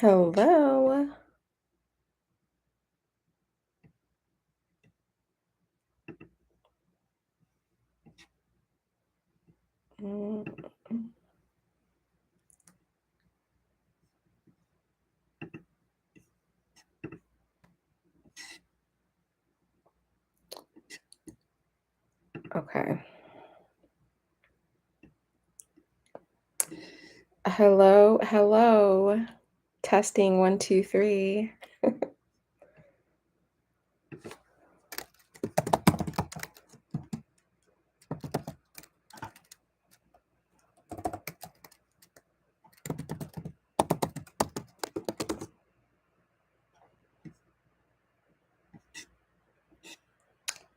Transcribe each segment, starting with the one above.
Hello. Mm, Okay. Hello. Testing 1, 2, 3.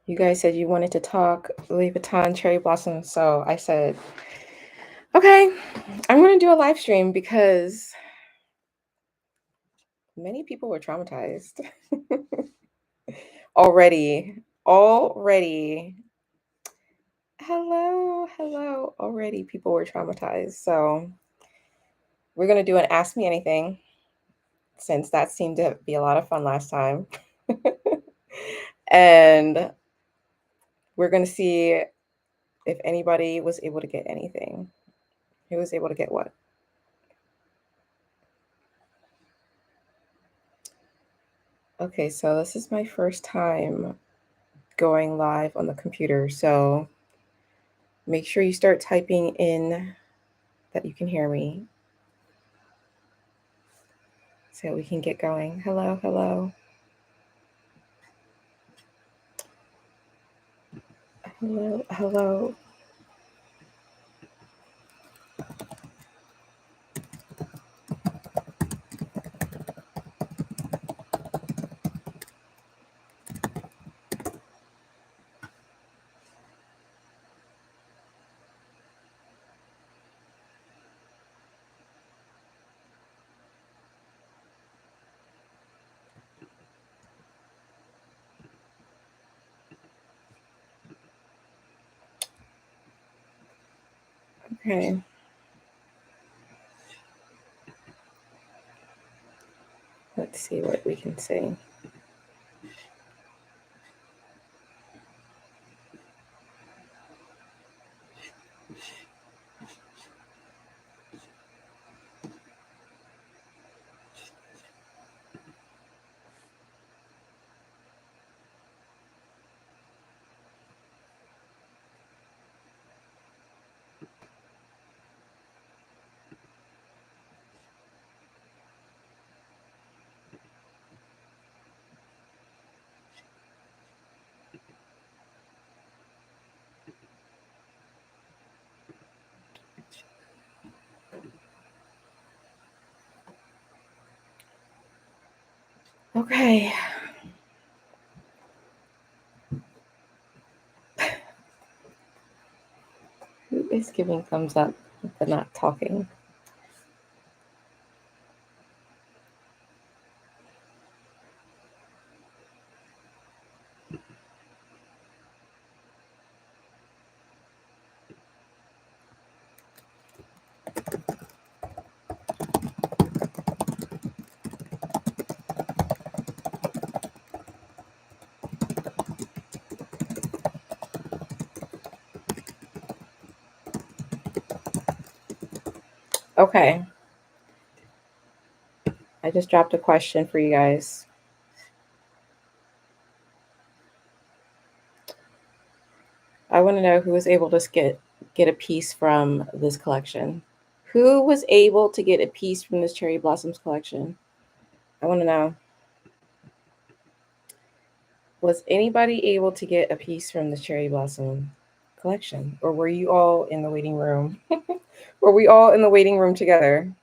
You guys said you wanted to talk Louis Vuitton cherry blossom, so I said, okay, I'm going to do a live stream because many people were traumatized already. Hello. Already people were traumatized. So we're going to do an Ask Me Anything since that seemed to be a lot of fun last time. And we're going to see if anybody was able to get anything. Who was able to get what? Okay, so this is my first time going live on the computer. So make sure you start typing in that you can hear me so we can get going. Hello. Okay. Let's see what we can see. Okay. Who is giving thumbs up but not talking? Okay. I just dropped a question for you guys. I want to know who was able to get a piece from this collection. Who was able to get a piece from this Cherry Blossoms collection? I want to know. Was anybody able to get a piece from the Cherry Blossom collection? Or were you all in the waiting room? Were we all in the waiting room together?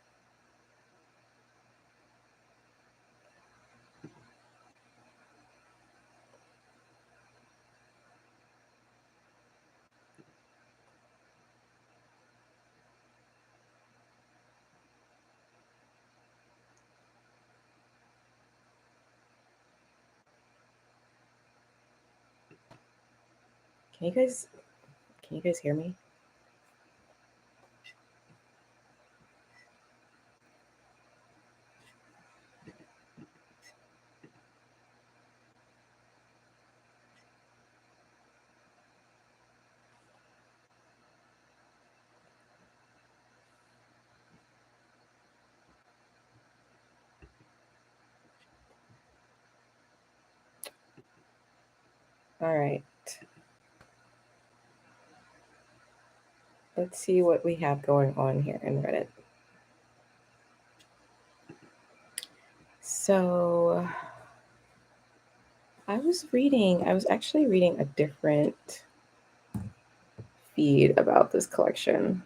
Can you guys hear me? All right. Let's see what we have going on here in Reddit. So I was actually reading a different feed about this collection.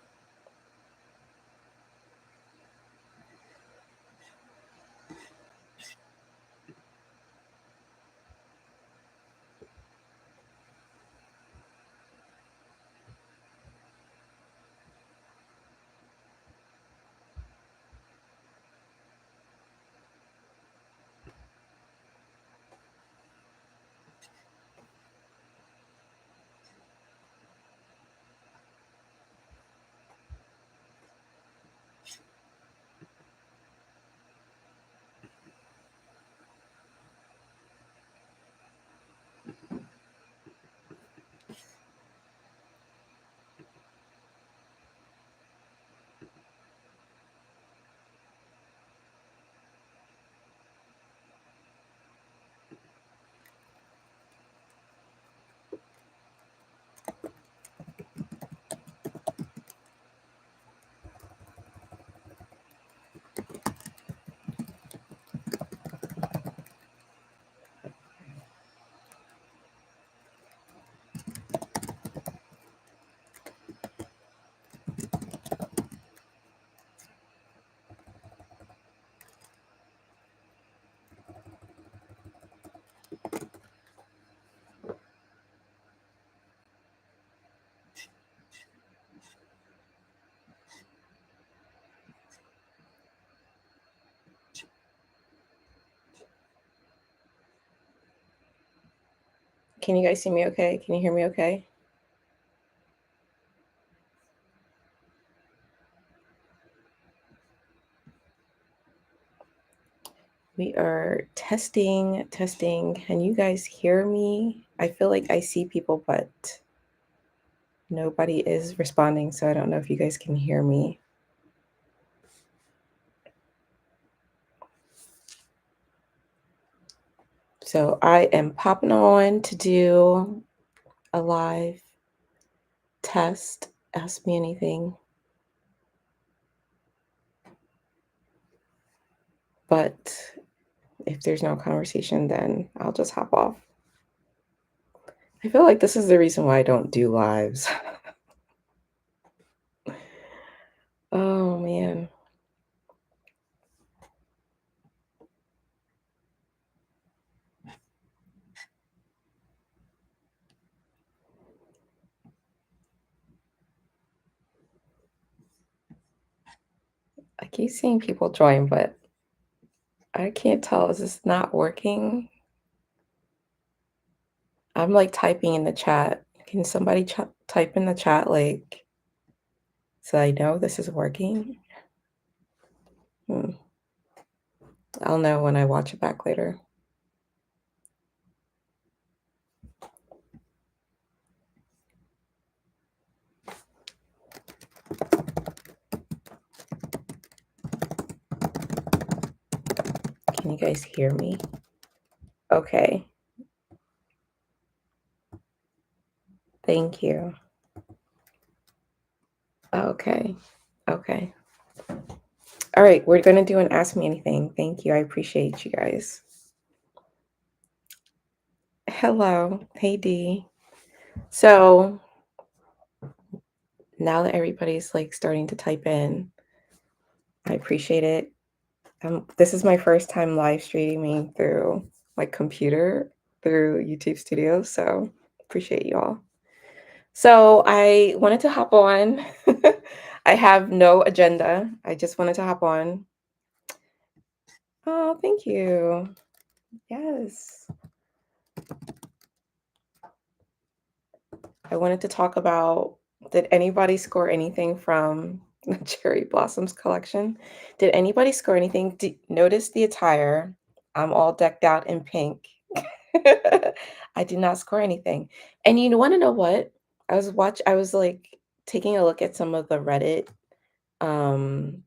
Can you guys see me okay? Can you hear me okay? We are testing. Can you guys hear me? I feel like I see people, but nobody is responding, so I don't know if you guys can hear me. So I am popping on to do a live test. Ask me anything. But if there's no conversation, then I'll just hop off. I feel like this is the reason why I don't do lives. Oh man. I keep seeing people join, but I can't tell. Is this not working? I'm like typing in the chat. Can somebody type in the chat, like, so I know this is working? I'll know when I watch it back later. Can you guys hear me? Okay. Thank you. Okay. Okay. All right, we're going to do an Ask Me Anything. Thank you. I appreciate you guys. Hello. Hey, Dee. So now that everybody's like starting to type in, I appreciate it. This is my first time live streaming through my computer through YouTube Studio, so appreciate you all. So I wanted to hop on. I have no agenda. I just wanted to hop on. Oh, thank you. Yes. I wanted to talk about, did anybody score anything from the Cherry Blossoms collection? Did anybody score anything? Notice the attire. I'm all decked out in pink. I did not score anything. And you want to know what? I was like taking a look at some of the Reddit um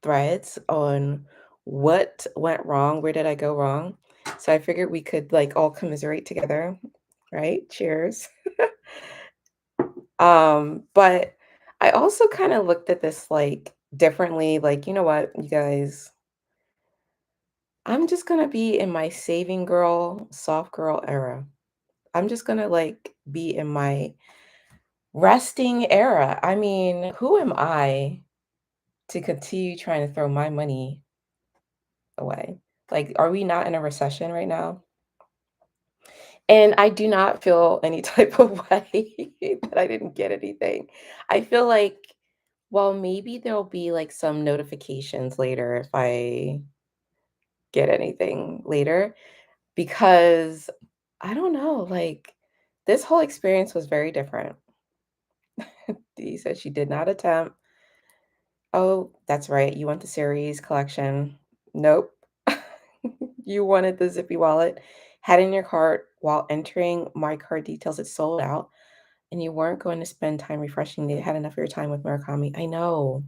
threads on what went wrong, where did I go wrong? So I figured we could like all commiserate together, right? Cheers. But I also kind of looked at this like differently, like, you know what, you guys, I'm just gonna be in my saving girl, soft girl era. I'm just gonna like be in my resting era. I mean, who am I to continue trying to throw my money away? Like, are we not in a recession right now? And I do not feel any type of way that I didn't get anything. I feel like, well, maybe there'll be like some notifications later if I get anything later because I don't know, like this whole experience was very different. Dee said she did not attempt. Oh, that's right. You want the series collection. Nope. You wanted the Zippy wallet. Had in your cart while entering my card details. It sold out. And you weren't going to spend time refreshing. They had enough of your time with Murakami. I know.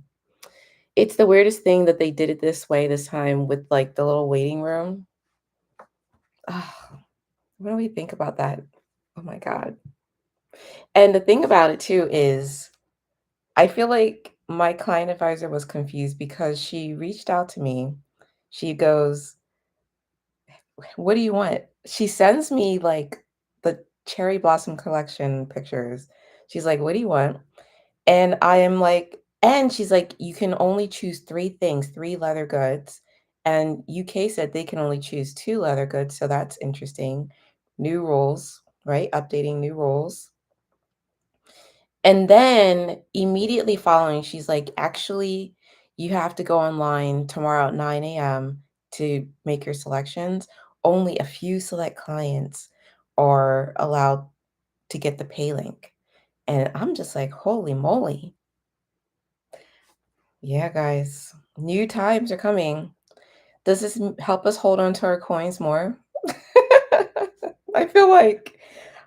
It's the weirdest thing that they did it this way this time with like the little waiting room. Oh, what do we think about that? Oh my God. And the thing about it too is I feel like my client advisor was confused because she reached out to me. She goes, "What do you want?" She sends me like the cherry blossom collection pictures. She's like, "What do you want?" And I am like, and she's like, "You can only choose 3 things, 3 leather goods." And UK said they can only choose 2 leather goods, so that's interesting. New rules, right? Updating new rules. And then immediately following, she's like, "Actually, you have to go online tomorrow at 9 a.m. to make your selections. Only a few select clients are allowed to get the pay link." And I'm just like, "Holy moly." Yeah, guys, new times are coming. Does this help us hold on to our coins more? I feel like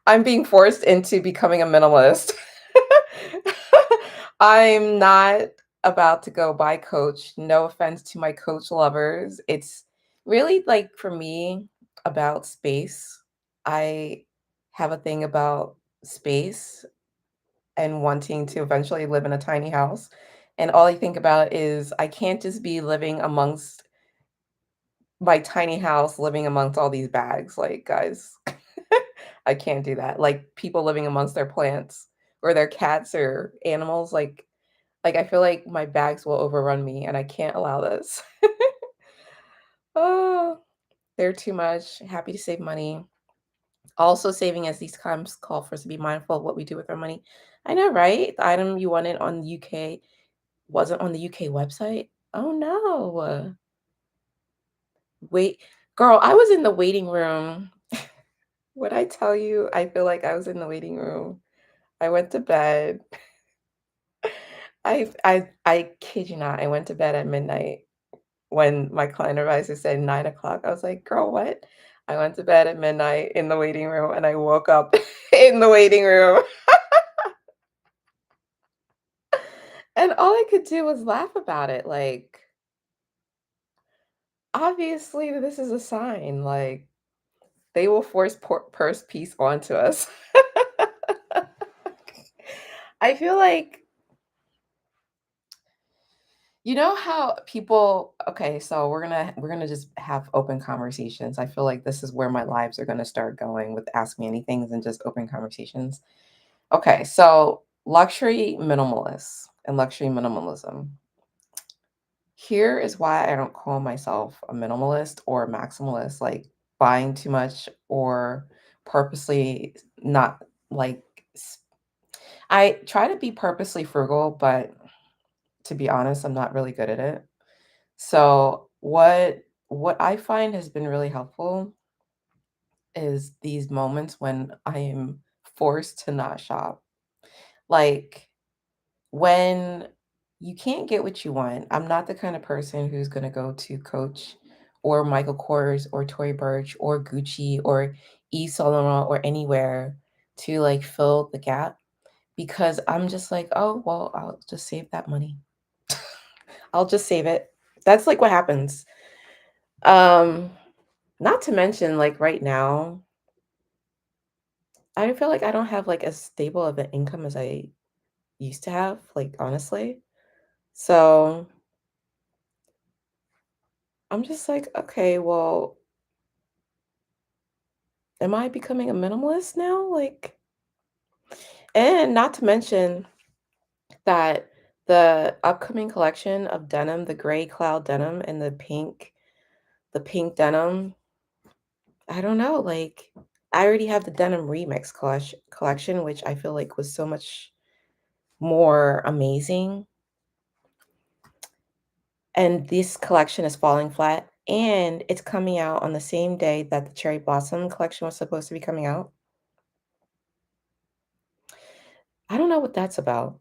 I'm being forced into becoming a minimalist. I'm not about to go buy Coach. No offense to my Coach lovers. It's really like for me about space. I have a thing about space and wanting to eventually live in a tiny house. And all I think about is I can't just be living amongst my tiny house, living amongst all these bags. Like, guys, I can't do that. Like people living amongst their plants or their cats or animals. Like I feel like my bags will overrun me and I can't allow this. Oh, they're too much. Happy to save money. Also saving as these times call for us to be mindful of what we do with our money. I know, right? The item you wanted on UK wasn't on the UK website? Oh, no. Wait, girl, I was in the waiting room. When I tell you, I feel like I was in the waiting room. I went to bed. I kid you not, I went to bed at midnight when my client advisor said 9 o'clock. I was like, "Girl, what?" I went to bed at midnight in the waiting room, and I woke up in the waiting room, and all I could do was laugh about it, like, obviously, this is a sign, like, they will force purse piece onto us. I feel like you know how people okay, so we're gonna just have open conversations. I feel like this is where my lives are gonna start going with ask me anythings and just open conversations. Okay, so luxury minimalists and luxury minimalism. Here is why I don't call myself a minimalist or a maximalist, like buying too much or purposely not like I try to be purposely frugal, but to be honest, I'm not really good at it. So what I find has been really helpful is these moments when I am forced to not shop. Like when you can't get what you want, I'm not the kind of person who's going to go to Coach or Michael Kors or Tory Burch or Gucci or Yves Saint Laurent or anywhere to like fill the gap because I'm just like, oh, well, I'll just save that money. I'll just save it. That's like what happens. Um, Not to mention, like right now, I feel like I don't have like as stable of an income as I used to have, like honestly. So I'm just like, okay, well, am I becoming a minimalist now? Like, and not to mention that the upcoming collection of denim, the gray cloud denim and the pink denim, I don't know, like I already have the denim remix collection, which I feel like was so much more amazing. And this collection is falling flat and it's coming out on the same day that the cherry blossom collection was supposed to be coming out. I don't know what that's about.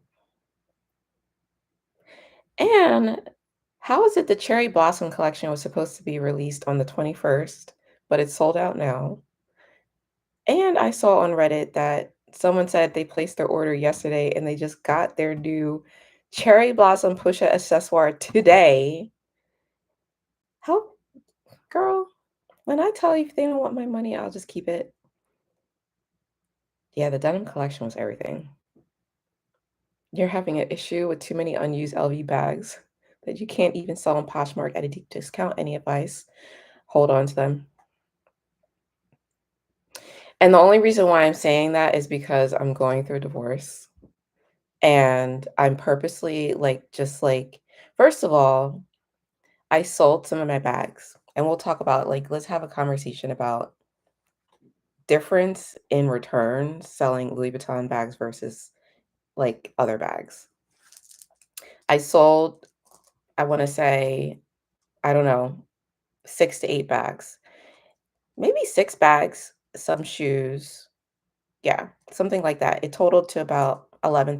And how is it the cherry blossom collection was supposed to be released on the 21st, but it's sold out now? And I saw on Reddit that someone said they placed their order yesterday and they just got their new cherry blossom pusha accessoire today. How, girl, when I tell you if they don't want my money, I'll just keep it. Yeah, the denim collection was everything. You're having an issue with too many unused LV bags that you can't even sell on Poshmark at a deep discount. Any advice? Hold on to them. And the only reason why I'm saying that is because I'm going through a divorce and I'm purposely like, just like, first of all, I sold some of my bags and we'll talk about like, let's have a conversation about difference in return selling Louis Vuitton bags versus like other bags. I sold, I want to say, I don't know, 6 to 8 bags, maybe 6 bags, some shoes. Yeah, something like that. It totaled to about $11,000,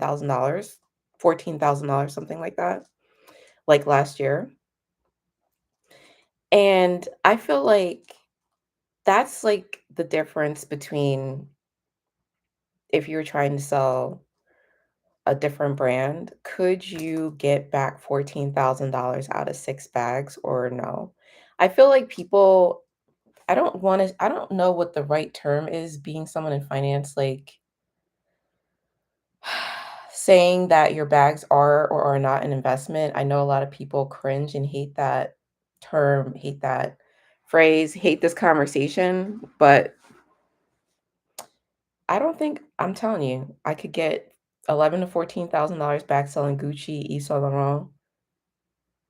$14,000, something like that, like last year. And I feel like that's like the difference between if you're trying to sell a different brand, could you get back $14,000 out of 6 bags or no? I feel like people, I don't know what the right term is being someone in finance, like saying that your bags are or are not an investment. I know a lot of people cringe and hate that term, hate that phrase, hate this conversation, but I don't think, I'm telling you, I could get 11 to $14,000 back selling Gucci, Yves Saint Laurent,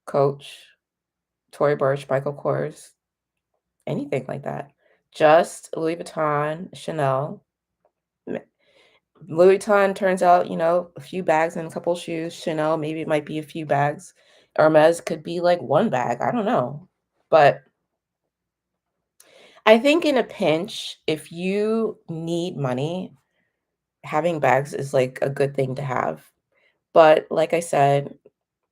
Coach, Tory Burch, Michael Kors, anything like that. Just Louis Vuitton, Chanel. M- Louis Vuitton turns out, a few bags and a couple shoes. Chanel, maybe it might be a few bags. Hermes could be like 1 bag. I don't know. But I think in a pinch, if you need money, having bags is like a good thing to have. But like I said,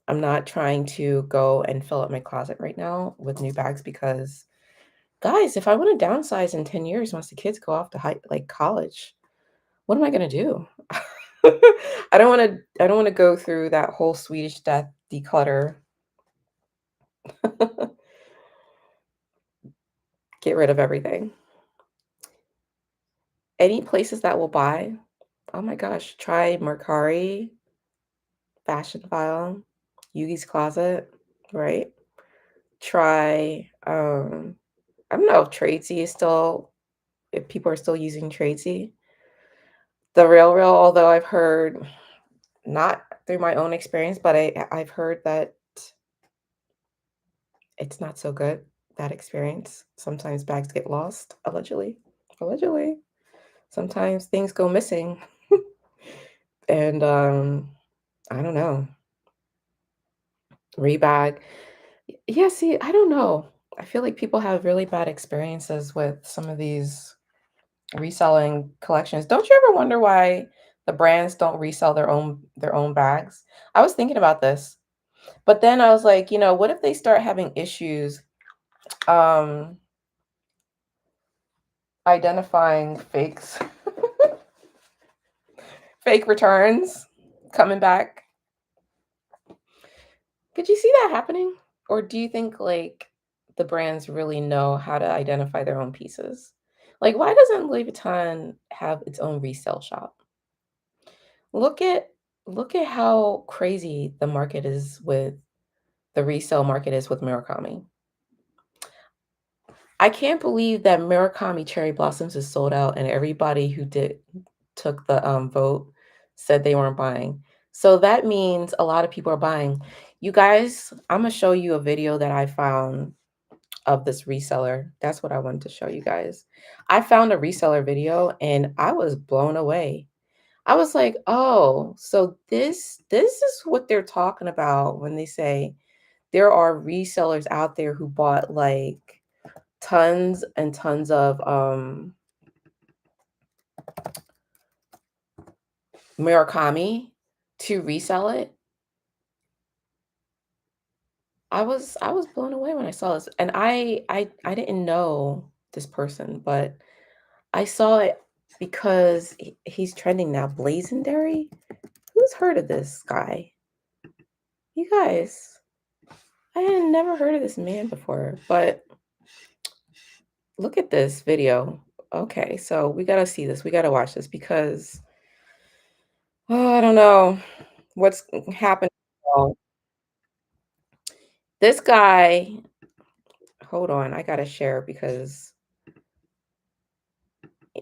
I'm not trying to go and fill up my closet right now with new bags because, guys, if I want to downsize in 10 years once the kids go off to college, what am I gonna do? I don't wanna go through that whole Swedish death declutter. Get rid of everything. Any places that will buy, oh my gosh, try Mercari, Fashion File, Yugi's Closet, right? Try, I don't know if Tradesy is still, if people are still using Tradesy. The RealReal, although I've heard, not through my own experience, but I've heard that it's not so good, that experience. Sometimes bags get lost, allegedly. Allegedly. Sometimes things go missing. And I don't know. Rebag. Yeah, see, I don't know. I feel like people have really bad experiences with some of these reselling collections. Don't you ever wonder why the brands don't resell their own bags? I was thinking about this, but then I was like, what if they start having issues um identifying fakes, fake returns coming back? Could you see that happening? Or do you think like the brands really know how to identify their own pieces? Like, why doesn't Louis Vuitton have its own resale shop? Look at look at how crazy the market is with the resale market is with Murakami. I can't believe that Murakami Cherry Blossoms is sold out and everybody who took the vote said they weren't buying. So that means a lot of people are buying. You guys, I'm gonna show you a video that I found of this reseller. That's what I wanted to show you guys. I found a reseller video and I was blown away. I was like, "Oh, so this is what they're talking about when they say there are resellers out there who bought like tons and tons of Murakami to resell it." I was blown away when I saw this. And I didn't know this person, but I saw it because he's trending now. Blazendary? Who's heard of this guy? You guys, I had never heard of this man before, but look at this video. Okay, so we gotta see this. We gotta watch this because I don't know what's happening. Well, this guy, hold on, I gotta share because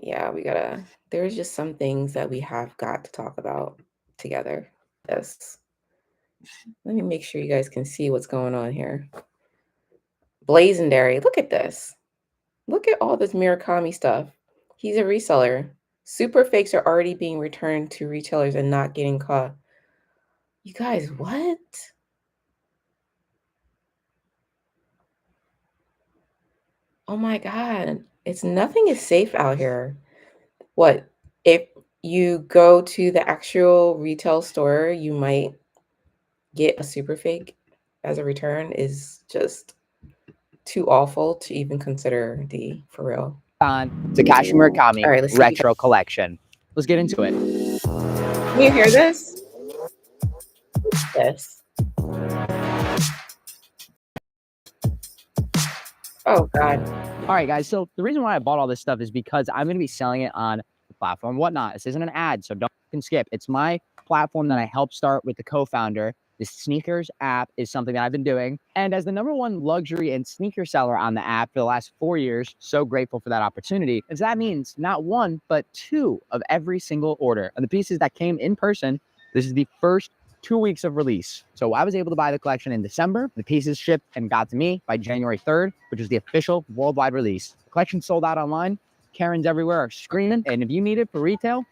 yeah, there's just some things that we have got to talk about together. Yes. Let me make sure you guys can see what's going on here. Blazendary, look at this. Look at all this Murakami stuff. He's a reseller. Super fakes are already being returned to retailers and not getting caught. You guys, what? Oh my God. Nothing is safe out here. What? If you go to the actual retail store, you might get a super fake as a return is just too awful to even consider for real. On Takashi Murakami All right, let's see. retro collection. Let's get into it. Can you hear this? Yes. Oh God. All right, guys. So the reason why I bought all this stuff is because I'm going to be selling it on the platform Whatnot. This isn't an ad, so don't skip. It's my platform that I helped start with the co-founder. The sneakers app is something that I've been doing. And as the #1 luxury and sneaker seller on the app for the last 4 years, so grateful for that opportunity. As that means not one, but 2 of every single order. And the pieces that came in person, this is the first 2 weeks of release. So I was able to buy the collection in December. The pieces shipped and got to me by January 3rd, which is the official worldwide release. The collection sold out online. Karens everywhere are screaming. And if you need it for retail,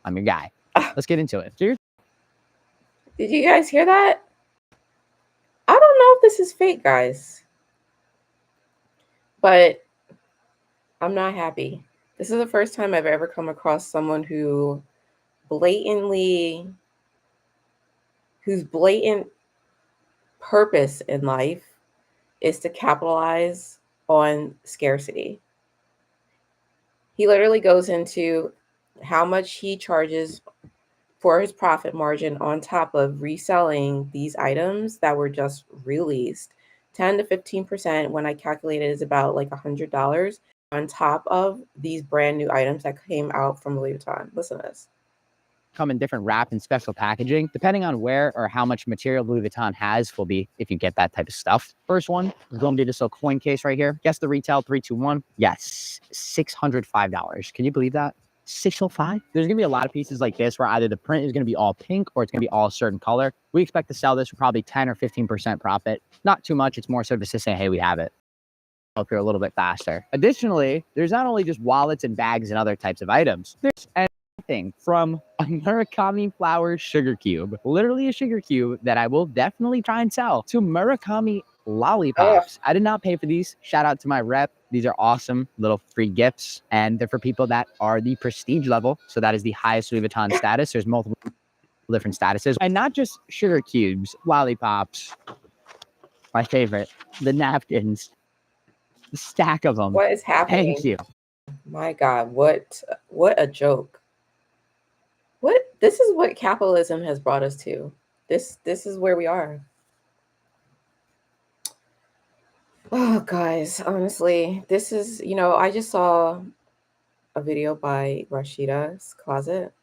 I'm your guy. Let's get into it. Cheers. Did you guys hear that? I don't know if this is fake, guys, but I'm not happy. This is the first time I've ever come across someone whose blatant purpose in life is to capitalize on scarcity. He literally goes into how much he charges for his profit margin on top of reselling these items that were just released. 10 to 15% when I calculated is about like $100 on top of these brand new items that came out from Louis Vuitton. Listen to this. Come in different wrap and special packaging, depending on where or how much material Louis Vuitton has will be if you get that type of stuff. First one is going to be this little coin case right here. Guess the retail, 321. Yes, $605. Can you believe that? 605. There's gonna be a lot of pieces like this where either the print is gonna be all pink or it's gonna be all a certain color. We expect to sell this for probably 10 or 15% profit. Not too much. It's more so just to say, hey, we have it. If you're a little bit faster. Additionally, there's not only just wallets and bags and other types of items. There's anything from a Murakami flower sugar cube, literally a sugar cube that I will definitely try and sell, to Murakami lollipops. I did not pay for these. Shout out to my rep. These are awesome little free gifts, and they're for people that are the prestige level. So that is the highest Louis Vuitton status. There's multiple different statuses, and not just sugar cubes, lollipops. My favorite, the napkins, the stack of them. What is happening? Thank you. My God, what a joke. This is what capitalism has brought us to. This is where we are. Oh, guys, honestly, this is, I just saw a video by Rashida's Closet,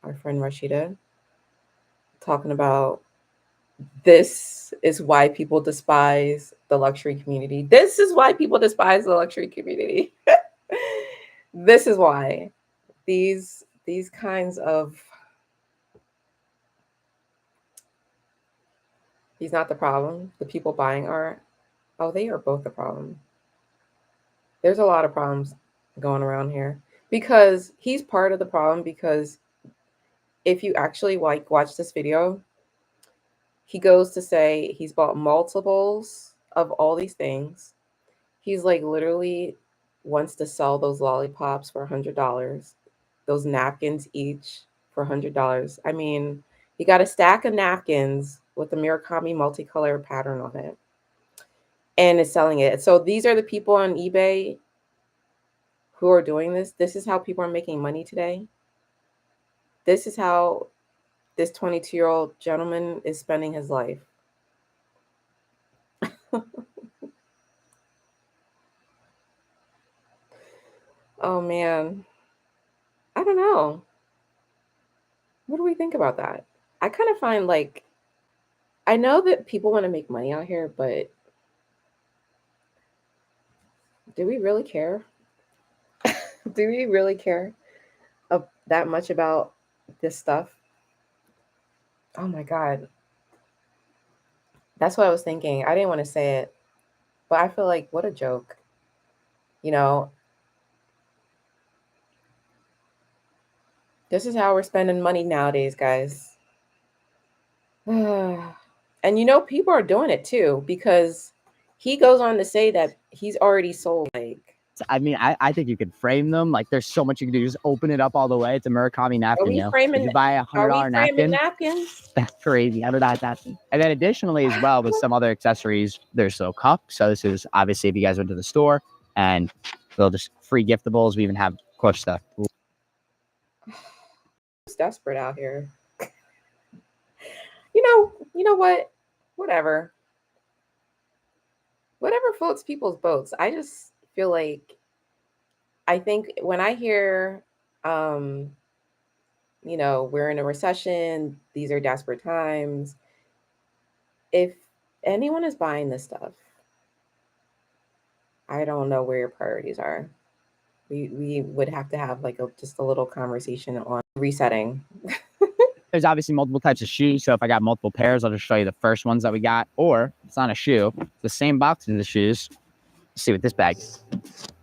our friend Rashida, talking about this is why people despise the luxury community. This is why people despise the luxury community. This is why these kinds of, he's not the problem. The people buying are, oh, they are both the problem. There's a lot of problems going around here because he's part of the problem. Because if you actually like watch this video, he goes to say he's bought multiples of all these things. He's like literally wants to sell those lollipops for $100, those napkins each for $100. I mean, he got a stack of napkins with the Murakami multicolor pattern on it and is selling it. So these are the people on eBay who are doing this. This is how people are making money today. This is how this 22-year-old gentleman is spending his life. Oh man. I don't know. What do we think about that? I kind of find like, I know that people want to make money out here, but do we really care? Do we really care that much about this stuff? Oh my God. That's what I was thinking. I didn't want to say it, but I feel like what a joke. You know, this is how we're spending money nowadays, guys. And you know, people are doing it too, because he goes on to say that he's already sold like, I mean, I think you could frame them. Like, there's so much you can do. Just open it up all the way. It's a Murakami napkin, you know? If you buy $100 napkin, napkins? that's crazy. $100 napkin. And then additionally as well, with some other accessories, there's a cup. So this is obviously if you guys went to the store and they'll just free giftables. We even have, of course, stuff. It's desperate out here. You know what? Whatever. Whatever floats people's boats. I just feel like, I think when I hear we're in a recession, these are desperate times. If anyone is buying this stuff, I don't know where your priorities are. We would have to have like just a little conversation on resetting. There's obviously multiple types of shoes. So if I got multiple pairs, I'll just show you the first ones that we got. Or it's not a shoe, it's the same box as the shoes. Let's see what this bag is.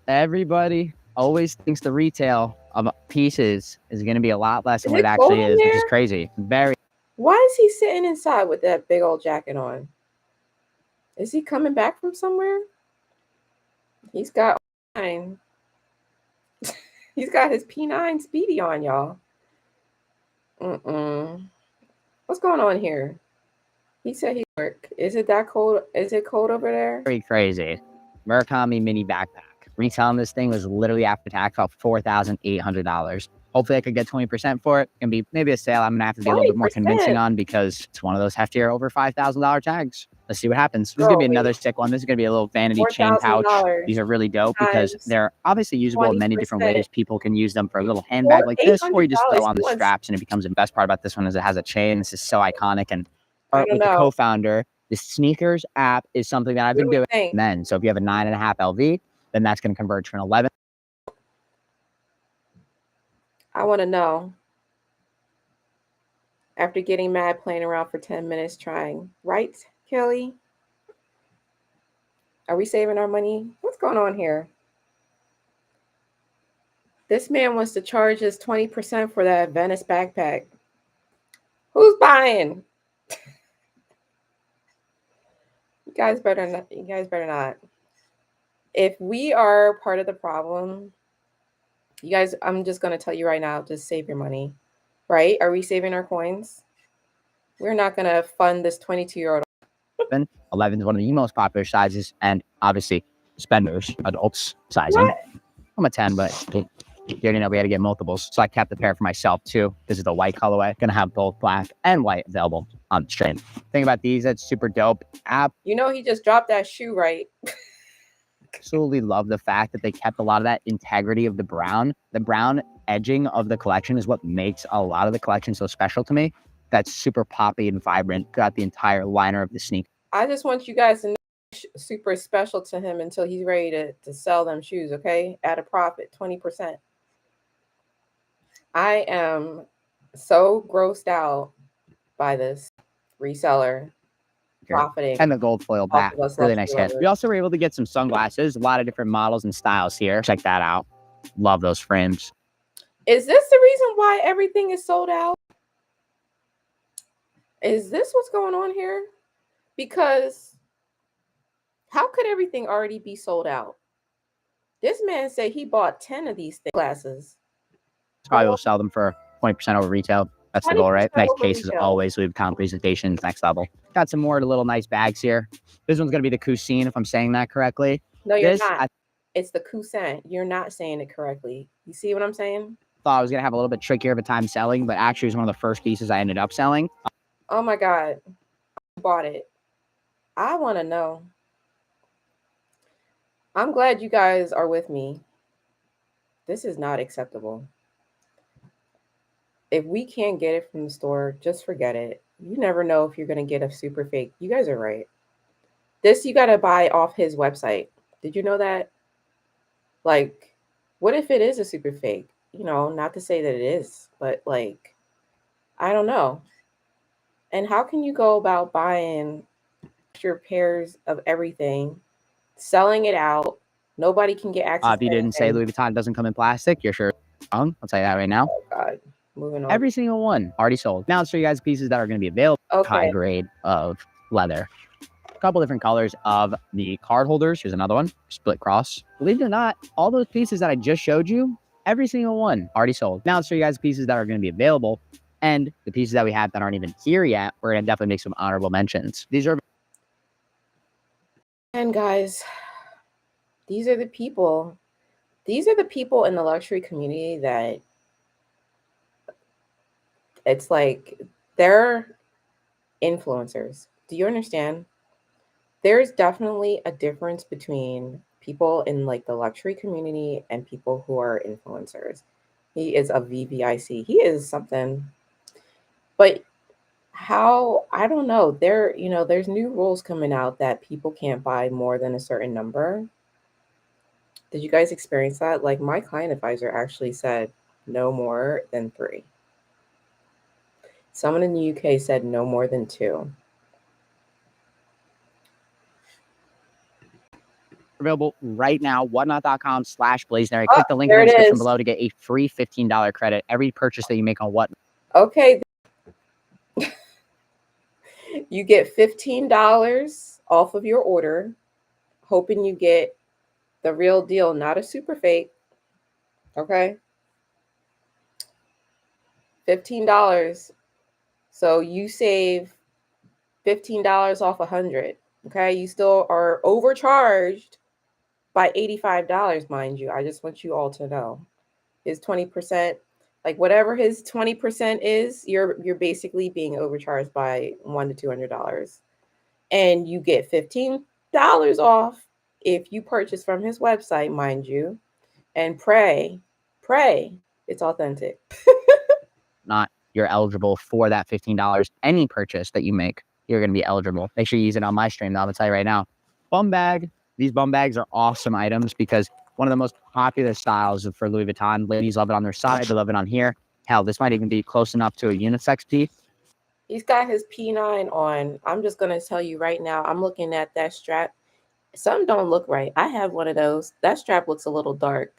Everybody always thinks the retail of pieces is going to be a lot less than what it actually is, which is crazy. Very. Why is he sitting inside with that big old jacket on? Is he coming back from somewhere? He's got he's got his P9 Speedy on, y'all. What's going on here? He said he work. Is it that cold? Is it cold over there? Very crazy. Murakami mini backpack. Retailing this thing was literally after tax about $4,800. Hopefully I could get 20% for it. It's gonna be maybe a sale I'm gonna have to be a little bit more convincing on, because it's one of those heftier over $5,000 tags. Let's see what happens. This is gonna be another sick one. This is gonna be a little vanity chain pouch. These are really dope because they're obviously usable in many different ways. People can use them for a little handbag like this, or you just throw on the straps and it becomes. The best part about this one is it has a chain. This is so iconic. And with the co-founder, the sneakers app is something that I've been doing then. So if you have a 9.5 LV, then that's going to convert to an 11. I want to know. After getting mad playing around for 10 minutes trying, right, Kelly? Are we saving our money? What's going on here? This man wants to charge us 20% for that Venice backpack. Who's buying? You guys better not. You guys better not. If we are part of the problem, you guys, I'm just going to tell you right now, just save your money. Right? Are we saving our coins? We're not going to fund this 22-year-old. 11 is one of the most popular sizes, and obviously spenders, adults sizing. What? I'm a 10, but you already know we had to get multiples. So I kept the pair for myself too. This is the white colorway. Gonna have both black and white available on the stream. Think about these, that's super dope. App. You know, he just dropped that shoe, right? absolutely love the fact that they kept a lot of that integrity of the brown. The brown edging of the collection is what makes a lot of the collection so special to me. That's super poppy and vibrant throughout the entire liner of the sneaker. I just want you guys to know super special to him until he's ready to sell them shoes, okay? At a profit, 20%. I am so grossed out by this reseller profiting and the gold foil off back. of us Really luxury nice hit. lovers. We also were able to get some sunglasses, a lot of different models and styles here. Check that out. Love those frames. Is this the reason why everything is sold out? Is this what's going on here? Because how could everything already be sold out? This man said he bought 10 of these glasses. Probably will sell them for 20% over retail. That's the goal, right? Next case is always Vuitton presentations, next level. Got some more little nice bags here. This one's going to be the Cousin, if I'm saying that correctly. No, you're not. It's the Cousin. You're not saying it correctly. You see what I'm saying? Thought I was going to have a little bit trickier of a time selling, but actually it was one of the first pieces I ended up selling. Oh my God. I bought it. I want to know. I'm glad you guys are with me. This is not acceptable. If we can't get it from the store, just forget it. You never know if you're going to get a super fake. You guys are right. This you got to buy off his website. Did you know that? Like, what if it is a super fake? You know, not to say that it is, but like, I don't know. And how can you go about buying extra pairs of everything, selling it out? Nobody can get access. If you didn't say Louis Vuitton doesn't come in plastic, you're sure wrong. I'll tell you that right now. Oh God. Moving on. Every single one already sold. Now let's show you guys pieces that are going to be available. Okay. High grade of leather. A couple different colors of the card holders. Here's another one, split cross. Believe it or not, all those pieces that I just showed you, every single one already sold. Now let's show you guys pieces that are going to be available, and the pieces that we have that aren't even here yet. We're going to definitely make some honorable mentions. These are. And guys, these are the people. These are the people in the luxury community that it's like they're influencers. Do you understand? There's definitely a difference between people in like the luxury community and people who are influencers. He is a VVIC. He is something. But how, I don't know. There's new rules coming out that people can't buy more than a certain number. Did you guys experience that? Like my client advisor actually said no more than 3. Someone in the UK said no more than 2. Available right now, whatnot.com/blazionary. Click the link in the description below to get a free $15 credit every purchase that you make on Whatnot. Okay. You get $15 off of your order, hoping you get the real deal, not a super fake. Okay. $15. So you save $15 off 100. Okay. You still are overcharged by $85, mind you. I just want you all to know. His 20%, like whatever his 20% is, you're basically being overcharged by $100 to $200. And you get $15 off if you purchase from his website, mind you, and pray it's authentic. Not you're eligible for that $15. Any purchase that you make, you're going to be eligible. Make sure you use it on my stream. I'll tell you right now. Bum bag. These bum bags are awesome items because one of the most popular styles for Louis Vuitton. Ladies love it on their side. They love it on here. Hell, this might even be close enough to a unisex piece. He's got his P9 on. I'm just going to tell you right now, I'm looking at that strap. Something don't look right. I have one of those. That strap looks a little dark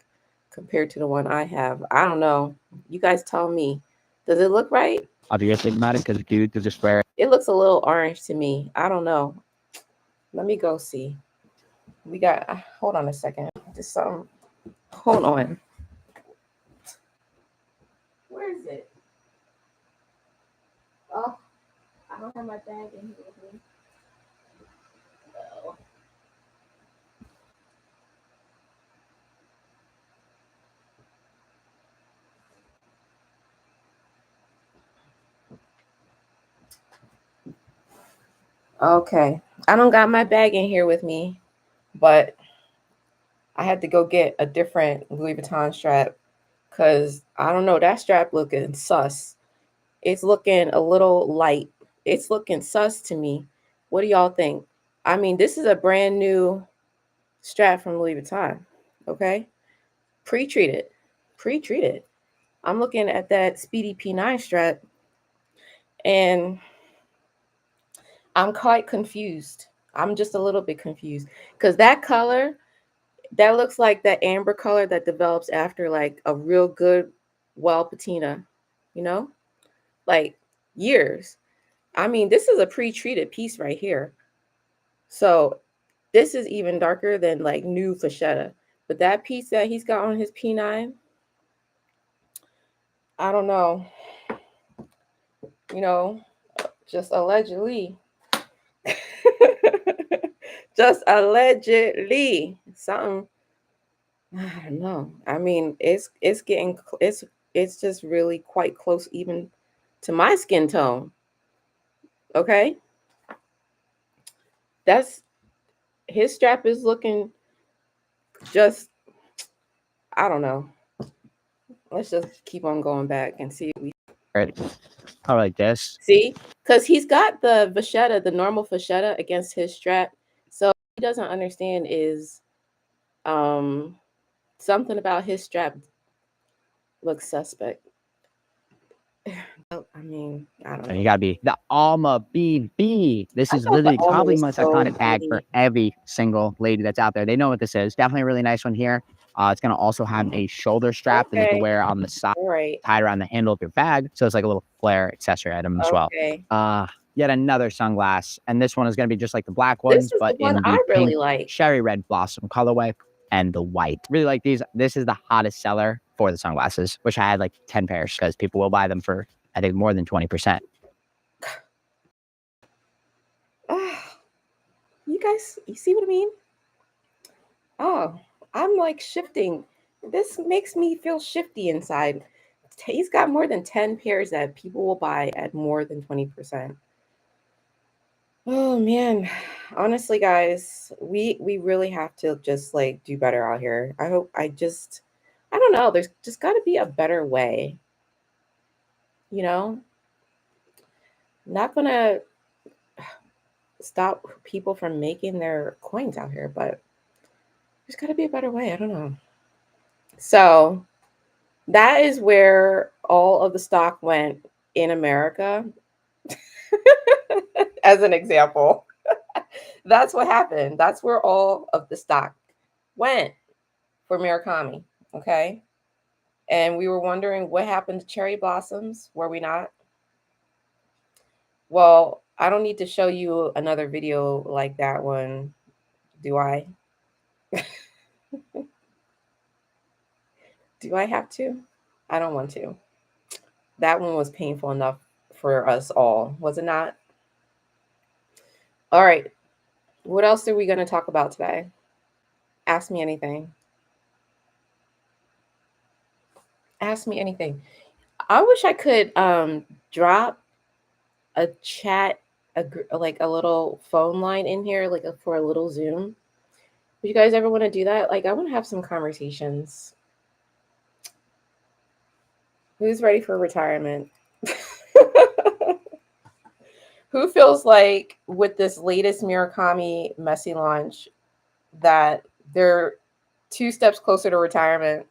compared to the one I have. I don't know. You guys tell me. Does it look right? I'll do you think about it because dude just wear it. It looks a little orange to me. I don't know. Let me go see. We got, hold on a second. Just hold on. Where is it? Oh, I don't have my bag in here with me. No. Okay. I don't got my bag in here with me, but I had to go get a different Louis Vuitton strap because I don't know, that strap looking sus. It's looking a little light. It's looking sus to me. What do y'all think? I mean, this is a brand new strap from Louis Vuitton. Okay, pre-treated, pre-treated. I'm looking at that Speedy P9 strap, and I'm quite confused. I'm just a little bit confused because that color, that looks like that amber color that develops after like a real good well patina, you know, like years. I mean, this is a pre-treated piece right here. So this is even darker than like new Fashetta. But that piece that he's got on his P9, I don't know, you know, just allegedly. Just allegedly. Something, I don't know. I mean, it's getting it's just really quite close even to my skin tone. Okay? That's his strap is looking just, I don't know. Let's just keep on going back and see if we Right. I like this. see, because he's got the vachetta, the normal vachetta against his strap. So what he doesn't understand is um something about his strap looks suspect. I mean, I don't And you know. gotta be the Alma BB. This I is thought the literally Alma probably the was most so iconic bag for pretty. every single lady that's out there. They know what this is. Definitely a really nice one here. It's gonna also have a shoulder strap that you can Okay. wear on the side, All right. tied around the handle of your bag. So it's like a little flare accessory item as well. Okay. Yet another sunglass, and this one is gonna be just like the black This ones, is the but one in I the really pink like. cherry red blossom colorway and the white. Really like these. This is the hottest seller for the sunglasses. Wish I had like 10 pairs because people will buy them for I think more than 20%. You guys, you see what I mean? Oh, I'm like shifting. This makes me feel shifty inside. He's got more than 10 pairs that people will buy at more than 20%. Oh man. Honestly, guys, we really have to just like do better out here. I don't know, there's just got to be a better way, you know? Not going to stop people from making their coins out here, but there's got to be a better way. I don't know. So, that is where all of the stock went in America. As an example, that's what happened. That's where all of the stock went for Murakami. Okay. And we were wondering what happened to cherry blossoms. Were we not? Well, I don't need to show you another video like that one, do I? Do I have to? I don't want to. That one was painful enough for us all, was it not? All right. What else are we going to talk about today? Ask me anything. Ask me anything. I wish I could drop a chat, like a little phone line in here, like for a little Zoom. Would you guys ever want to do that? Like, I want to have some conversations. Who's ready for retirement? Who feels like with this latest Murakami messy launch that they're 2 steps closer to retirement?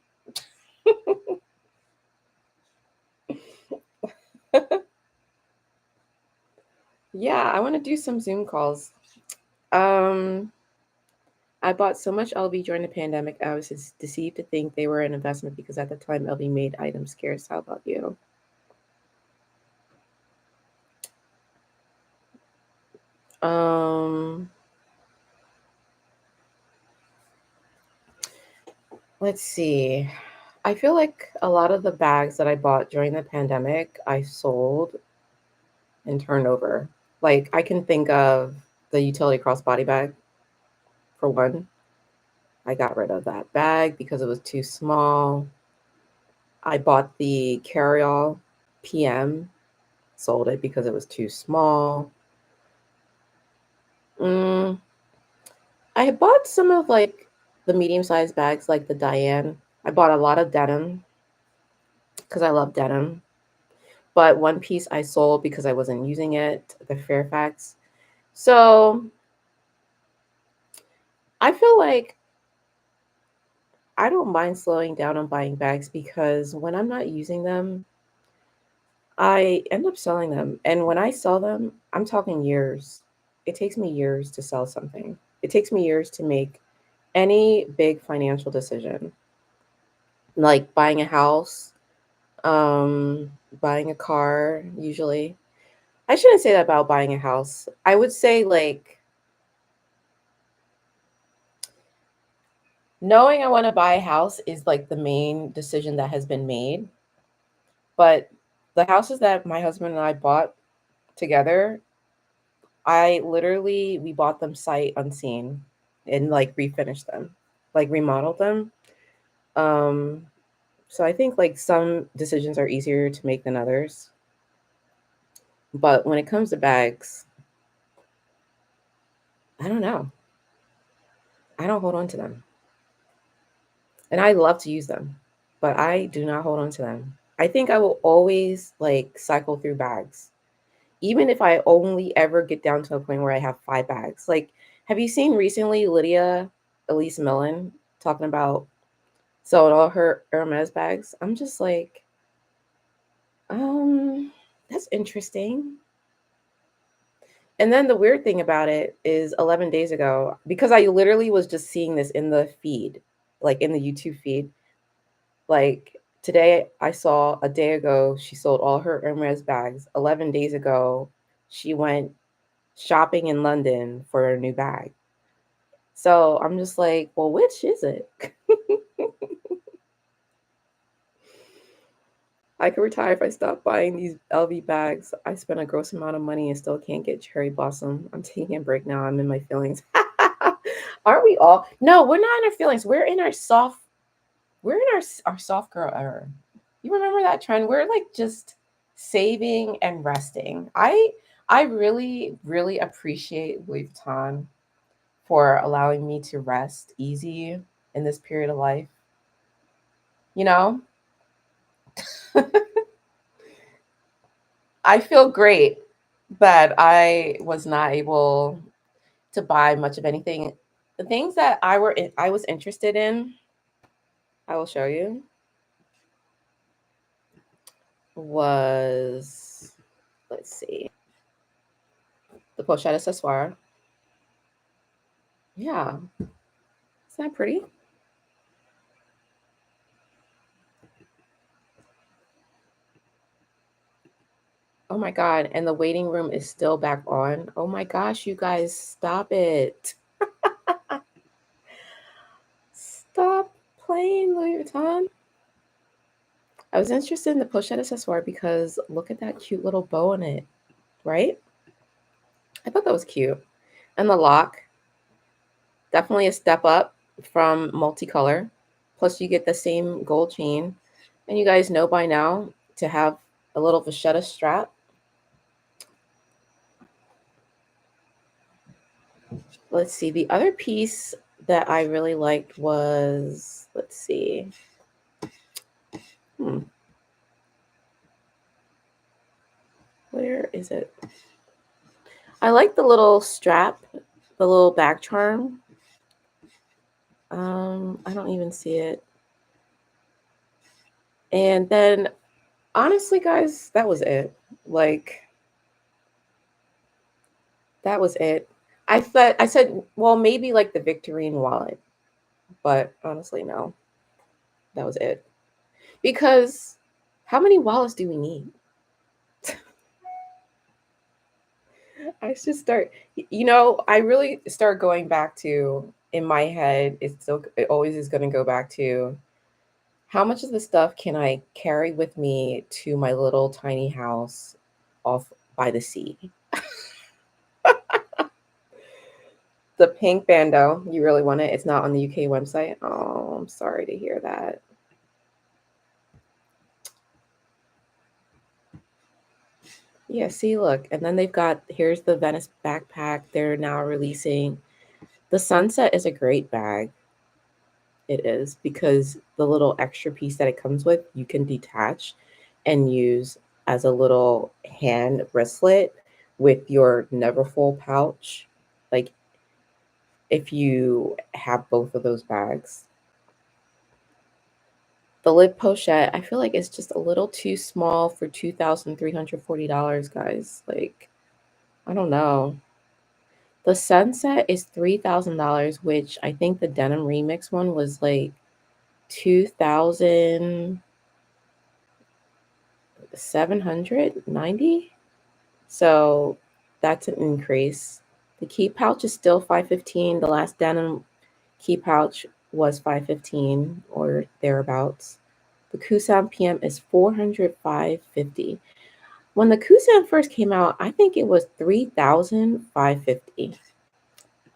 Yeah, I want to do some Zoom calls. Um, I bought so much LV during the pandemic, I was deceived to think they were an investment because at the time LV made items scarce. How about you? Um, let's see. I feel like a lot of the bags that I bought during the pandemic, I sold and turned over. Like I can think of the utility crossbody bag for one. I got rid of that bag because it was too small. I bought the carry-all PM, sold it because it was too small. Mm, I bought some of like the medium-sized bags like the Diane. I bought a lot of denim because I love denim. But one piece I sold because I wasn't using it, the Fairfax. So I feel like I don't mind slowing down on buying bags because when I'm not using them, I end up selling them. And when I sell them, I'm talking years. It takes me years to sell something. It takes me years to make any big financial decision, like buying a house, buying a car, usually. I shouldn't say that about buying a house. I would say, like, knowing I want to buy a house is like the main decision that has been made. But the houses that my husband and I bought together, we bought them sight unseen and like refinished them, like remodeled them. Um, so I think like some decisions are easier to make than others. But when it comes to bags, I don't know. I don't hold on to them. And I love to use them, but I do not hold on to them. I think I will always like cycle through bags, even if I only ever get down to a point where I have 5 bags. Like, have you seen recently Lydia Elise Millen talking about selling all her Hermes bags? I'm just like, that's interesting. And then the weird thing about it is 11 days ago, because I literally was just seeing this in the feed, like in the YouTube feed, like today I saw a day ago she sold all her Hermes bags. 11 days ago, she went shopping in London for a new bag. So I'm just like, well, which is it? I could retire if I stop buying these LV bags. I spent a gross amount of money and still can't get cherry blossom. I'm taking a break now. I'm in my feelings. Aren't we all? No, we're not in our feelings. We're in our soft girl era. You remember that trend? We're like just saving and resting. I really, really appreciate Louis Vuitton for allowing me to rest easy in this period of life. You know, I feel great that I was not able to buy much of anything. The things that I was interested in, I will show you, was, let's see, the pochette accessoire. Yeah, isn't that pretty? Oh my God. And the waiting room is still back on. Oh my gosh, you guys, stop it. Stop playing, Louis Vuitton. I was interested in the pochette accessoire because look at that cute little bow on it, right? I thought that was cute. And the lock, definitely a step up from multicolor. Plus, you get the same gold chain. And you guys know by now to have a little vachetta strap. Let's see. The other piece that I really liked was, let's see. Hmm. Where is it? I like the little strap, the little back charm. I don't even see it. And then honestly, guys, that was it. Like, that was it. I said, well, maybe like the Victorine wallet, but honestly, no. That was it. Because how many wallets do we need? I should start, I really start going back to, in my head, it always is going to go back to how much of the stuff can I carry with me to my little tiny house off by the sea? The pink bandeau, you really want it? It's not on the UK website. Oh, I'm sorry to hear that. Yeah, see, look. And then here's the Venice backpack they're now releasing. The Sunset is a great bag. it is, because the little extra piece that it comes with, you can detach and use as a little hand wristlet with your Neverfull pouch. Like, if you have both of those bags. The lip pochette, I feel like it's just a little too small for $2,340, guys. Like, I don't know. The sunset is $3,000, which I think the denim remix one was like 2,790. So that's an increase. The key pouch is still 515. The last denim key pouch was 515 or thereabouts. The Kusan PM is 405.50. When the Kusan first came out, I think it was 3,550.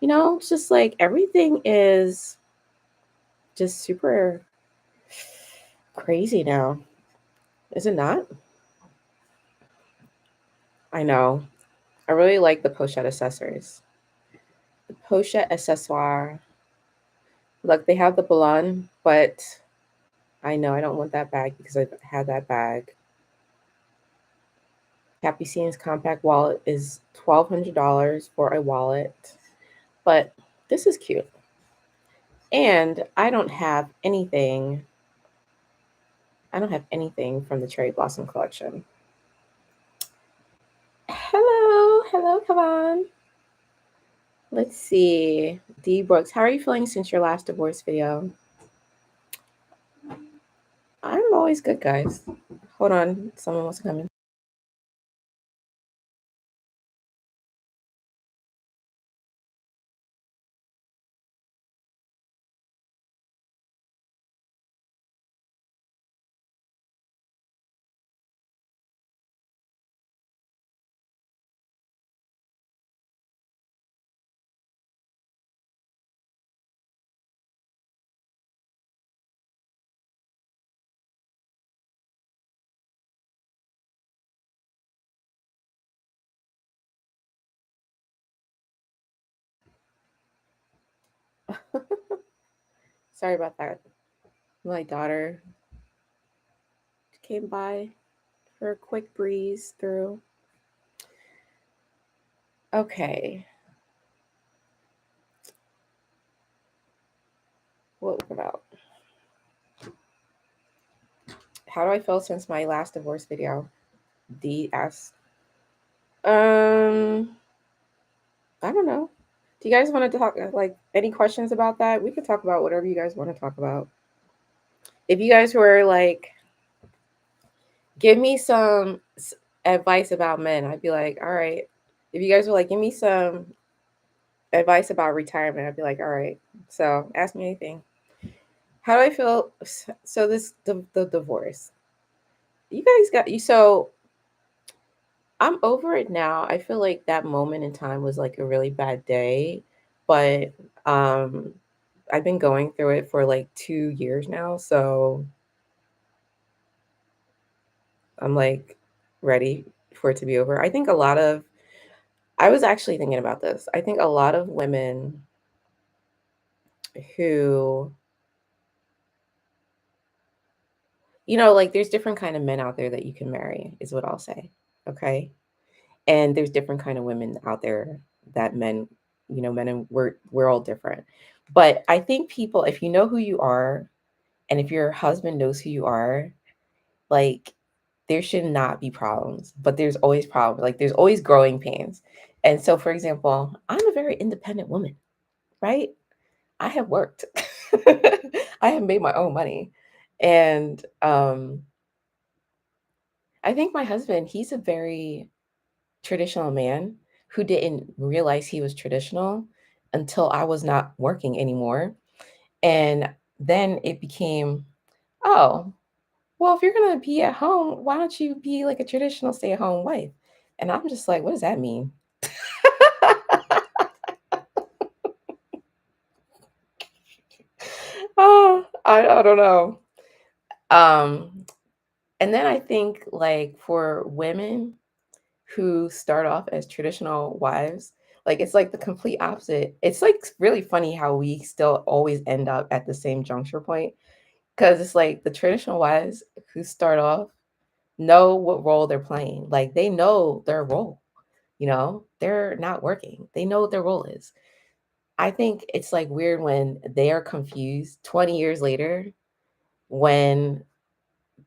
You know, it's just like everything is just super crazy now. Is it not? I know. I really like the pochette accessories. The pochette accessoire. Look, they have the ballon, but I know I don't want that bag because I've had that bag. Capucin's compact wallet is $1,200 for a wallet, but this is cute. And I don't have anything. I don't have anything from the Cherry Blossom collection. Hello, hello, come on. Let's see. D Brooks, how are you feeling since your last divorce video? I'm always good, guys. Hold on, someone wants to come in. Sorry about that. My daughter came by for a quick breeze through. Okay. What about? How do I feel since my last divorce video? D asked. I don't know. Do you guys want to talk, like, any questions about that? We could talk about whatever you guys want to talk about. If you guys were like, give me some advice about men, I'd be like, all right. If you guys were like, give me some advice about retirement, I'd be like, all right. So ask me anything. How do I feel? So the divorce. You guys got you. So I'm over it now. I feel like that moment in time was like a really bad day, but um I've been going through it for like 2 years now, so I'm like ready for it to be over. I was actually thinking about this. I think a lot of women who, like, there's different kind of men out there that you can marry, is what I'll say. Okay. And there's different kind of women out there that men, men, and we're all different. But I think people, if you know who you are, and if your husband knows who you are, like, there should not be problems, but there's always problems. Like, there's always growing pains. And so, for example, I'm a very independent woman, right? I have worked. I have made my own money. And I think my husband, he's a very traditional man who didn't realize he was traditional until I was not working anymore. And then it became, oh, well, if you're going to be at home, why don't you be like a traditional stay at home wife? And I'm just like, what does that mean? Oh, I don't know. Um, and then I think, like, for women who start off as traditional wives, Like, it's like the complete opposite. It's like really funny how we still always end up at the same juncture point because it's like the traditional wives who start off know what role they're playing. Like, they know their role, they're not working, they know what their role is. I think it's like weird when they are confused 20 years later when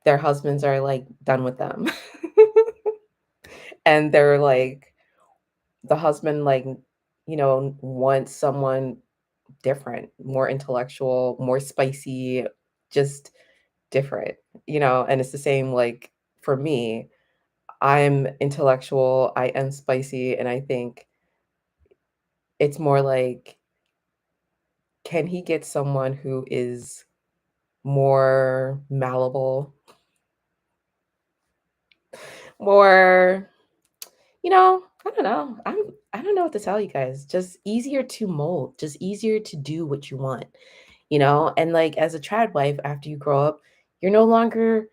their husbands are like done with them. And they're like, the husband, like, wants someone different, more intellectual, more spicy, just different, and it's the same like for me. I'm intellectual, I am spicy, and I think it's more like, can he get someone who is more malleable, more, I don't know. I don't know what to tell you guys. Just easier to mold, just easier to do what you want, And like as a trad wife, after you grow up, you're no longer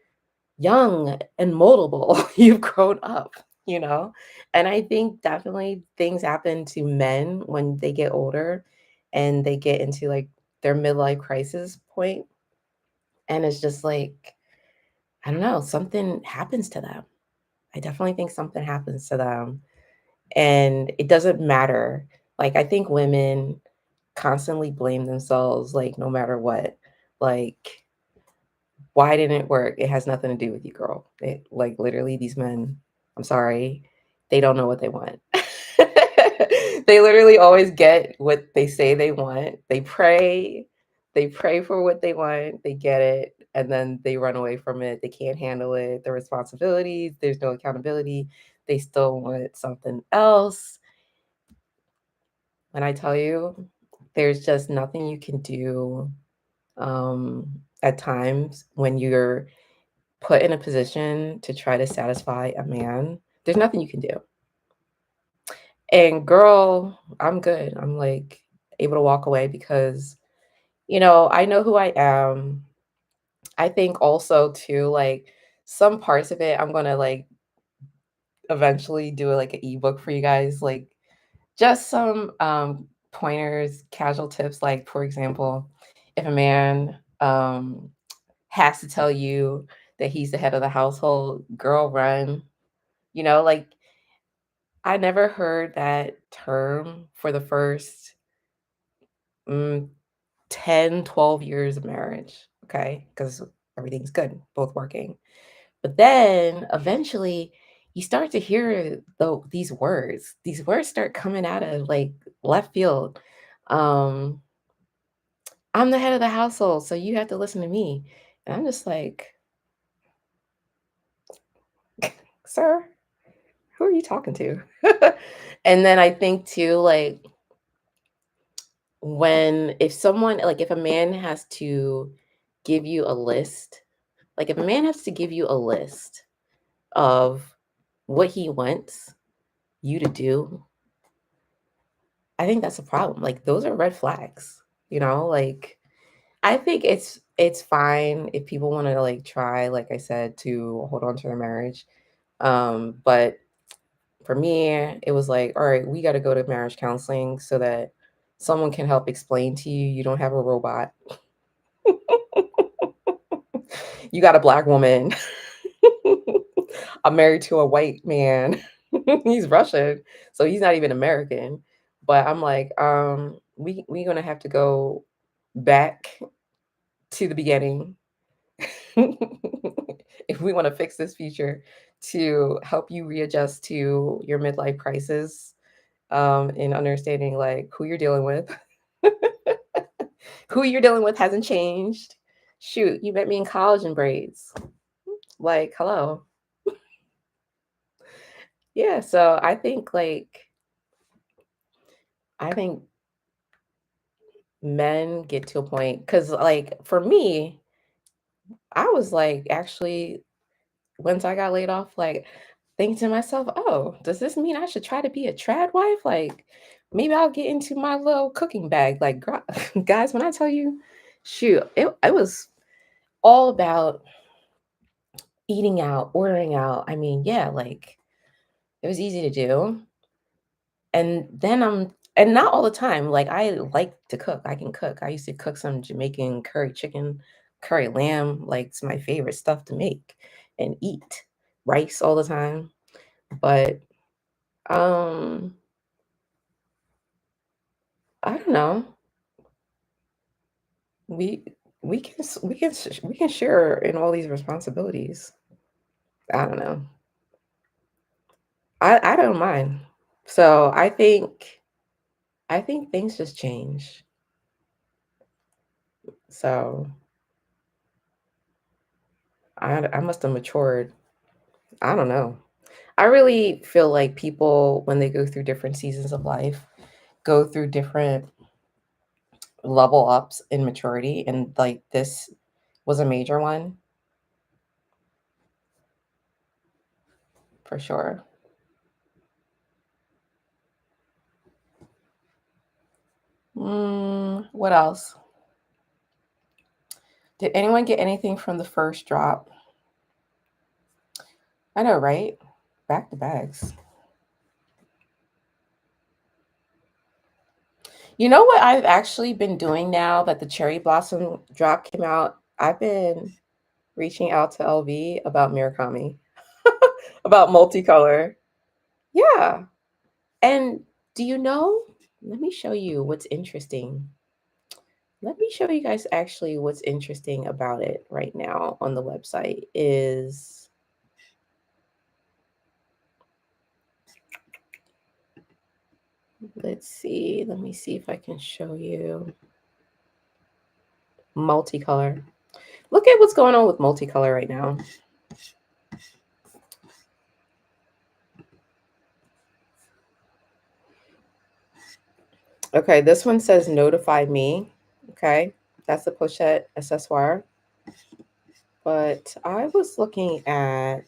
young and moldable. You've grown up, you know? And I think definitely things happen to men when they get older and they get into like their midlife crisis point. And it's just like, I don't know, something happens to them. I definitely think something happens to them. And it doesn't matter. Like, I think women constantly blame themselves, like, no matter what. Like, why didn't it work? It has nothing to do with you, girl. Like, literally, these men, I'm sorry, they don't know what they want. They literally always get what they say they want. They pray for what they want, they get it, and then they run away from it. They can't handle it, the responsibilities, there's no accountability. They still want something else. When I tell you, there's just nothing you can do at times when you're put in a position to try to satisfy a man. There's nothing you can do. And girl, I'm good. I'm like able to walk away because, I know who I am. I think also too, like some parts of it, I'm gonna like eventually do like an ebook for you guys, like just some pointers, casual tips. Like for example, if a man has to tell you that he's the head of the household, girl, run. Like I never heard that term for the first mm, 10, 12 years of marriage. Okay. Because everything's good, both working. But then eventually you start to hear these words. These words start coming out of like left field. Um, I'm the head of the household, so you have to listen to me. And I'm just like, sir, who are you talking to? And then I think too, like, if a man has to give you a list, like if a man has to give you a list of what he wants you to do, I think that's a problem. Like those are red flags, like I think it's fine if people want to like try, like I said, to hold on to their marriage. But for me, it was like, all right, we got to go to marriage counseling so that someone can help explain to you you don't have a robot. You got a black woman. I'm married to a white man. He's Russian, so he's not even American. But I'm like, we're gonna have to go back to the beginning if we want to fix this future to help you readjust to your midlife crisis, in understanding like who you're dealing with. Who you're dealing with hasn't changed. Shoot, you met me in college in braids. Like, hello. Yeah, so I think men get to a point because like for me, I was like actually once I got laid off, like thinking to myself, oh, does this mean I should try to be a trad wife? Like maybe I'll get into my little cooking bag. Like guys, when I tell you, shoot, it was all about eating out, ordering out. I mean, yeah, like it was easy to do. And then and not all the time. Like, I like to cook. I can cook. I used to cook some Jamaican curry chicken, curry lamb. Like, it's my favorite stuff to make and eat. Rice all the time. But um I don't know. We we can share in all these responsibilities. I don't know. I don't mind. So I think things just change. So I must have matured. I don't know. I really feel like people, when they go through different seasons of life, go through different level ups in maturity, and like this was a major one for sure. What else? Did anyone get anything from the first drop? I know, right? Back to bags. You know what I've actually been doing now that the cherry blossom drop came out? I've been reaching out to LV about Murakami, about multicolor. Yeah. And do you know? Let me show you what's interesting. Let me show you guys actually what's interesting about it right now on the website is, let's see. Let me see if I can show you multicolor. Look at what's going on with multicolor right now. Okay, this one says notify me. Okay, that's the pochette accessoire. But I was looking at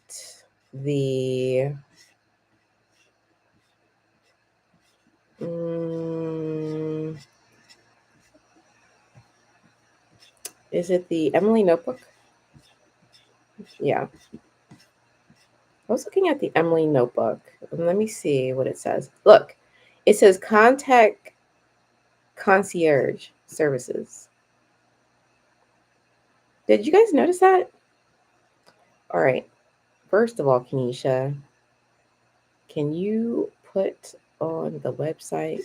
the is it the Emily notebook? Yeah. I was looking at the Emily notebook. Let me see what it says. Look, it says contact concierge services. Did you guys notice that? All right. First of all, Kenysha, can you put on the website?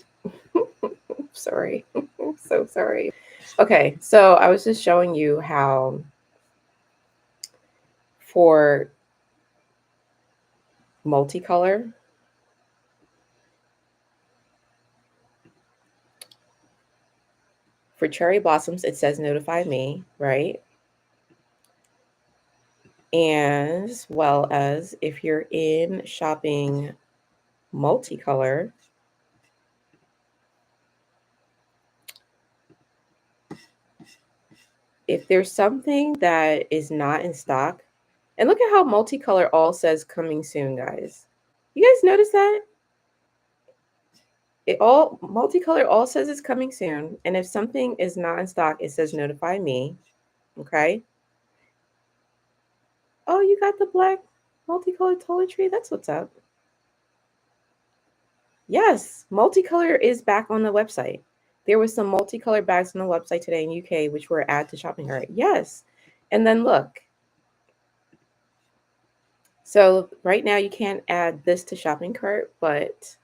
Sorry. I'm so sorry. Okay, so I was just showing you how for multicolor, for cherry blossoms, it says notify me, right? And as well as if you're in shopping multicolor, if there's something that is not in stock, and look at how multicolor all says coming soon, guys. You guys notice that? It all multicolor all says it's coming soon. And if something is not in stock, it says notify me. Okay. Oh, you got the black multicolored toiletry? That's what's up. Yes, multicolor is back on the website. There was some multicolored bags on the website today in UK, which were add to shopping cart. Yes. And then look. So right now you can't add this to shopping cart, but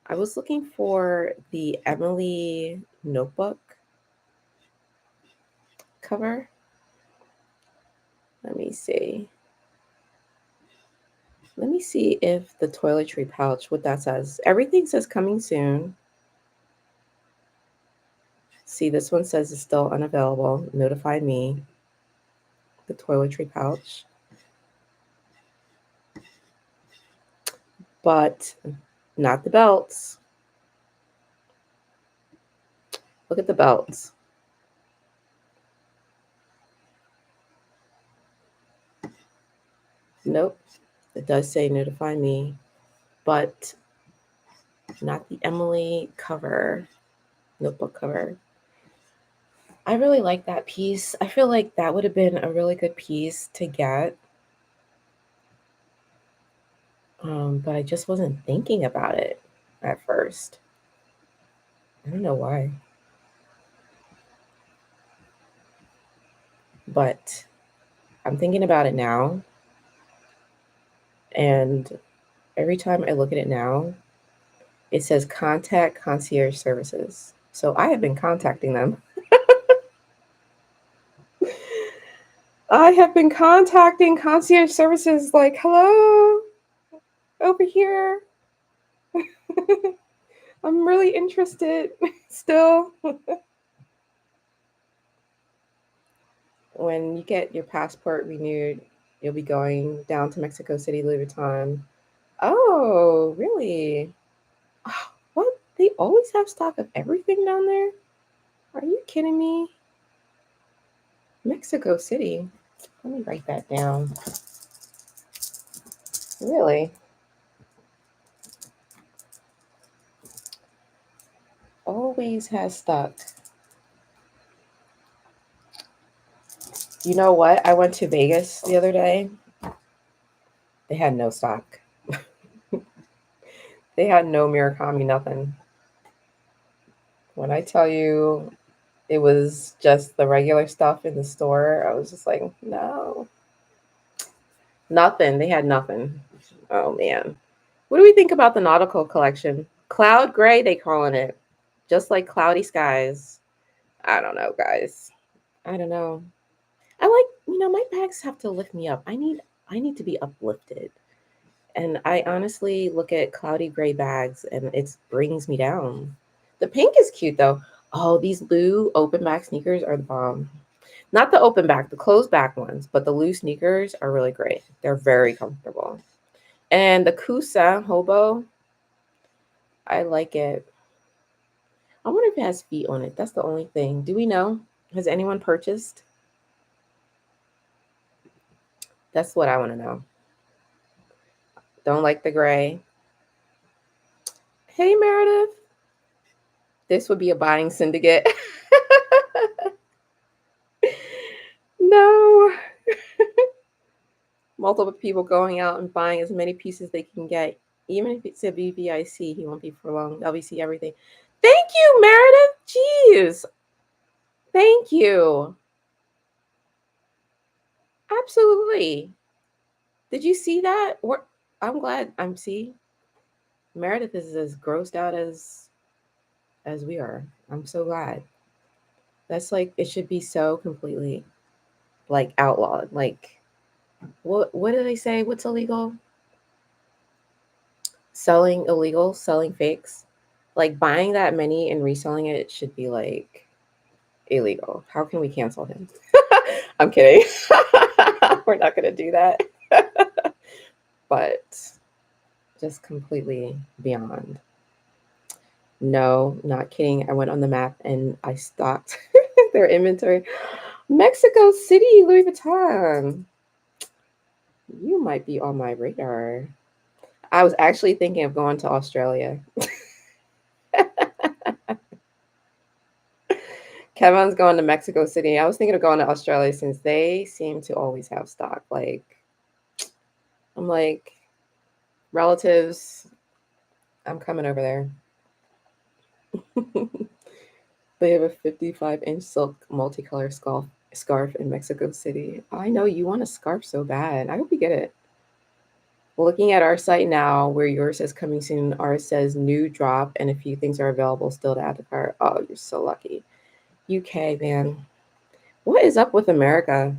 I was looking for the Emily notebook cover. Let me see. Let me see if the toiletry pouch, what that says. Everything says coming soon. See, this one says it's still unavailable. Notify me. The toiletry pouch. But not the belts. Look at the belts. Nope. It does say notify me, but not the Emily cover, notebook cover. I really like that piece. I feel like that would have been a really good piece to get. But I just wasn't thinking about it. at first. I don't know why. But I'm thinking about it now. And every time I look at it now, it says contact concierge services. So I have been contacting them. I have been contacting concierge services like, hello, over here. I'm really interested still. When you get your passport renewed, you'll be going down to Mexico City, Louis Vuitton. Oh, really? Oh, what? They always have stock of everything down there? Are you kidding me? Mexico City. Let me write that down. Really? Always has stock. You know what? I went to Vegas the other day. They had no stock. They had no Murakami, nothing. When I tell you it was just the regular stuff in the store, I was just like, no. Nothing. They had nothing. Oh man. What do we think about the nautical collection? Cloud gray, they calling it. Just like cloudy skies. I don't know, guys. I don't know. I like, my bags have to lift me up. I need to be uplifted. And I honestly look at cloudy gray bags and it brings me down. The pink is cute though. Oh, these blue open back sneakers are the bomb. Not the open back, the closed back ones, but the loose sneakers are really great. They're very comfortable. And the Kusa Hobo, I like it. I wonder if it has feet on it. That's the only thing. Do we know? Has anyone purchased? That's what I want to know. Don't like the gray. Hey, Meredith. This would be a buying syndicate. No. Multiple people going out and buying as many pieces they can get. Even if it's a VVIC, he won't be for long. LVC, everything. Thank you, Meredith. Jeez. Thank you. Absolutely. Did you see that? I'm glad I'm see. Meredith is as grossed out as we are. I'm so glad. That's like it should be so completely like outlawed. Like what do they say? What's illegal? Selling illegal, selling fakes. Like buying that many and reselling it should be like illegal. How can we cancel him? I'm kidding. We're not gonna do that. But just completely beyond. No, not kidding. I went on the map and I stocked their inventory. Mexico City, Louis Vuitton. You might be on my radar. I was actually thinking of going to Australia. Kevin's going to Mexico City. I was thinking of going to Australia since they seem to always have stock. Like, I'm like, relatives, I'm coming over there. They have a 55-inch silk multicolor scarf in Mexico City. I know you want a scarf so bad. I hope you get it. Looking at our site now, where yours says coming soon, ours says new drop, and a few things are available still to add to cart. Oh, you're so lucky. UK, man. What is up with America?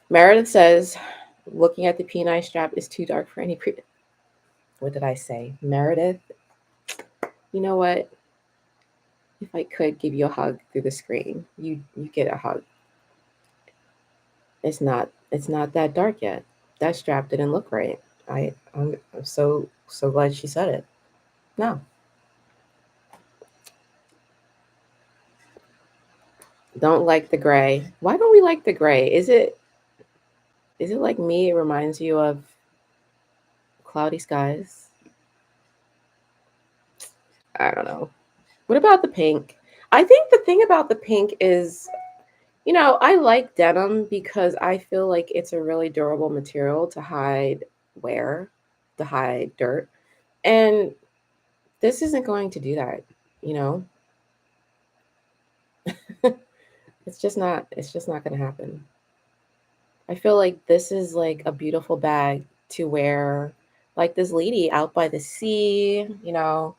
Meredith says, looking at the P9 strap is too dark for any What did I say? Meredith, you know what? If I could give you a hug through the screen, you get a hug. It's not that dark yet. That strap didn't look right. I'm so glad she said it. No. Don't like the gray. Why don't we like the gray? Is it like me? It reminds you of cloudy skies. I don't know. What about the pink? I think the thing about the pink is, I like denim because I feel like it's a really durable material to hide wear. to hide dirt. And this isn't going to do that, you know? It's just not going to happen. I feel like this is like a beautiful bag to wear like this lady out by the sea, you know,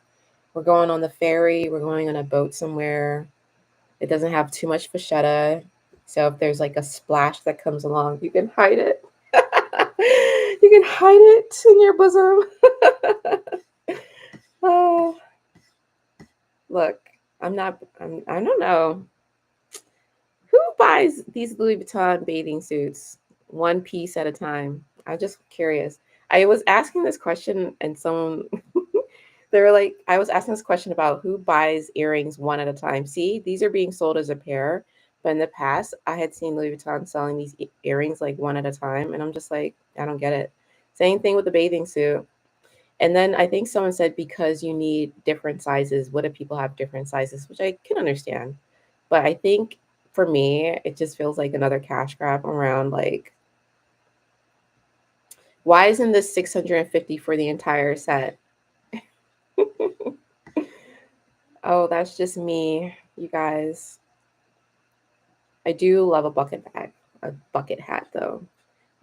we're going on the ferry, we're going on a boat somewhere. It doesn't have too much fascia. So if there's like a splash that comes along, you can hide it. You can hide it in your bosom. Oh, look, I don't know. Who buys these Louis Vuitton bathing suits one piece at a time? I'm just curious. I was asking this question and someone they were like, I was asking this question about who buys earrings one at a time. See, these are being sold as a pair, but in the past, I had seen Louis Vuitton selling these earrings like one at a time, and I'm just like, I don't get it. Same thing with the bathing suit. And then I think someone said because you need different sizes, what if people have different sizes, which I can understand. But I think for me, it just feels like another cash grab around like, why isn't this 650 for the entire set? Oh, that's just me, you guys. I do love a bucket bag, a bucket hat though.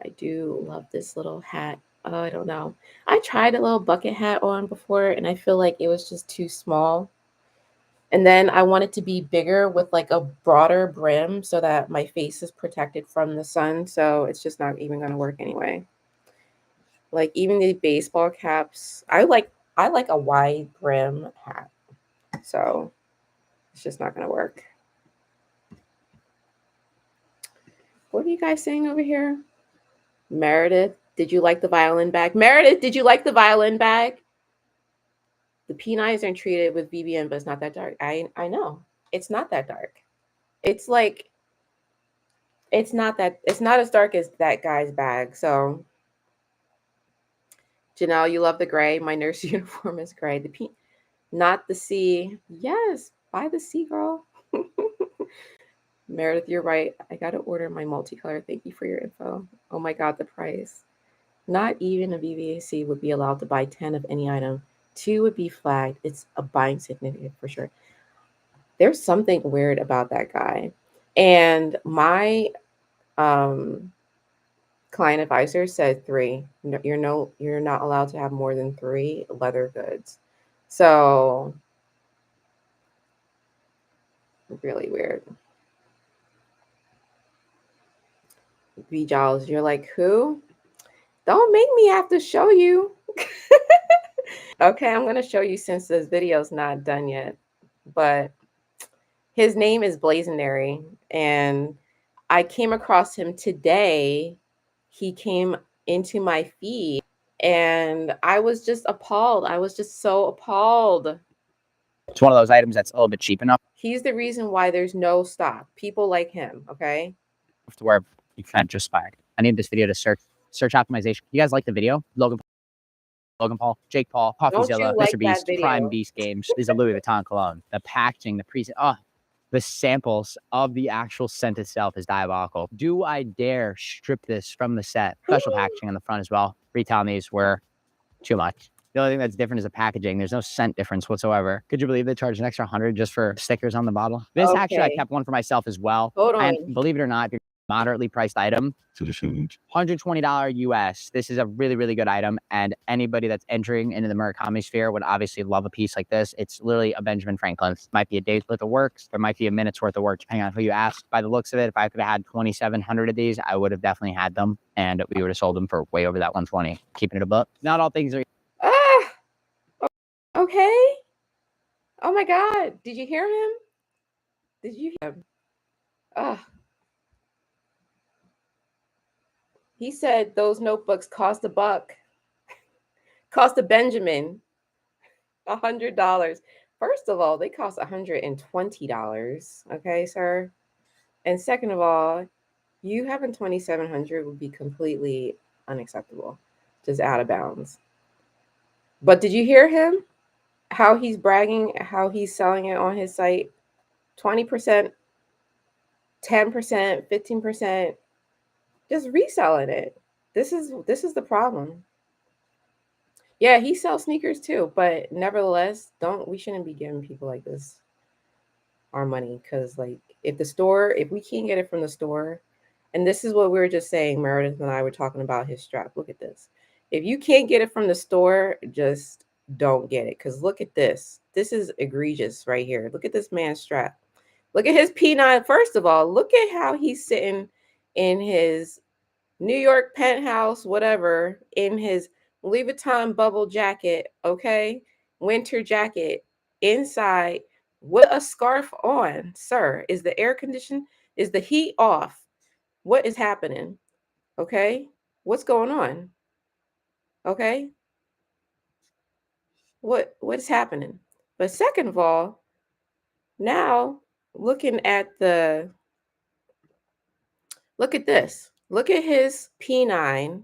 I do love this little hat. Oh, I don't know. I tried a little bucket hat on before and I feel like it was just too small. And then I want it to be bigger with like a broader brim so that my face is protected from the sun. So it's just not even going to work anyway. Like even the baseball caps, I like a wide brim hat. So it's just not going to work. What are you guys saying over here? Meredith, did you like the violin bag? Meredith, did you like the violin bag? The P9s are treated with VBN, but it's not that dark. I know. It's not that dark. It's like it's not as dark as that guy's bag. So Janelle, you love the gray. My nurse uniform is gray. The P not the C. Yes, buy the C, girl. Meredith, you're right. I gotta order my multicolor. Thank you for your info. Oh my god, the price. Not even a VVAC would be allowed to buy 10 of any item. 2 would be flagged. It's a buying certificate for sure. There's something weird about that guy. And my um, client advisor said 3. You're not allowed to have more than 3 leather goods. So really weird. B Giles, you're like, who? Don't make me have to show you. Okay, I'm gonna show you since this video's not done yet. But his name is Blazonary, and I came across him today. He came into my feed, and I was just appalled. I was just so appalled. It's one of those items that's a little bit cheap enough He's the reason why there's no stock. People like him, okay? to where you can't just buy it. I need this video to search optimization. You guys like the video? Logan Paul, Jake Paul, Don't you Coffeezilla, like Mr. that Beast, Prime video? Beast Games. These are Louis Vuitton cologne. The packaging, the samples of the actual scent itself is diabolical. Do I dare strip this from the set? Special packaging on the front as well. Retailing these were too much. The only thing that's different is the packaging. There's no scent difference whatsoever. Could you believe they charged an extra 100 just for stickers on the bottle? This actually, I Okay, kept one for myself as well. hold And on. believe it or not, if you're moderately priced item, $120 US. This is a really, really good item. And anybody that's entering into the Murakami sphere would obviously love a piece like this. It's literally a Benjamin Franklin. Might be a day's worth of work. There might be a minute's worth of work, depending on who you ask. By the looks of it, if I could have had 2,700 of these, I would have definitely had them. And we would have sold them for way over that 120. Keeping it a buck. Not all things are Ah, okay. Oh my God. Did you hear him? Did you hear him? Ah, he said those notebooks cost a buck, cost a Benjamin $100. First of all, they cost $120. Okay, sir. And second of all, you having 2,700 would be completely unacceptable, just out of bounds. But did you hear him? How he's bragging, how he's selling it on his site? 20%, 10%, 15%, just reselling it. This is the problem. Yeah, he sells sneakers too, but nevertheless, we shouldn't be giving people like this our money, because like if we can't get it from the store, and this is what we were just saying, Meredith and I were talking about his strap. Look at this. If you can't get it from the store, just don't get it, because look at this. This is egregious right here. Look at this man's strap. Look at his P9. First of all, look at how he's sitting in his New York penthouse, whatever, in his Louis Vuitton bubble jacket, okay? Winter jacket inside with a scarf on. Sir, is the air conditioned? Is the heat off? What is happening? Okay? What's going on? Okay? What's happening? But second of all, now looking at the look at this. Look at his P9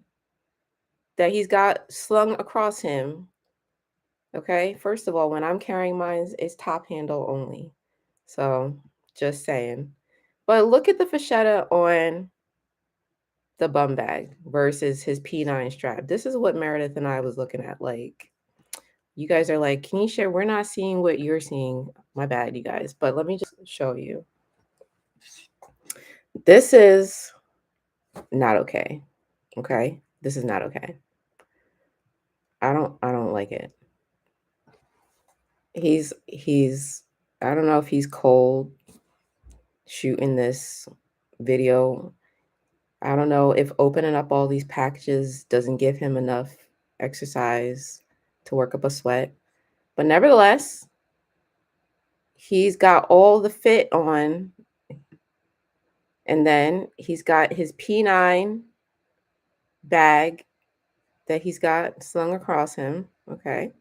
that he's got slung across him. Okay, first of all, when I'm carrying mine, it's top handle only. So just saying. But look at the fascetta on the bum bag versus his P9 strap. This is what Meredith and I was looking at. Like, you guys are like, Kenysha, we're not seeing what you're seeing. My bad, you guys. But let me just show you. This is not okay. Okay? This is not okay. I don't like it. He's I don't know if he's cold shooting this video. I don't know if opening up all these packages doesn't give him enough exercise to work up a sweat. But nevertheless, he's got all the fit on. And then he's got his P9 bag that he's got slung across him. Okay.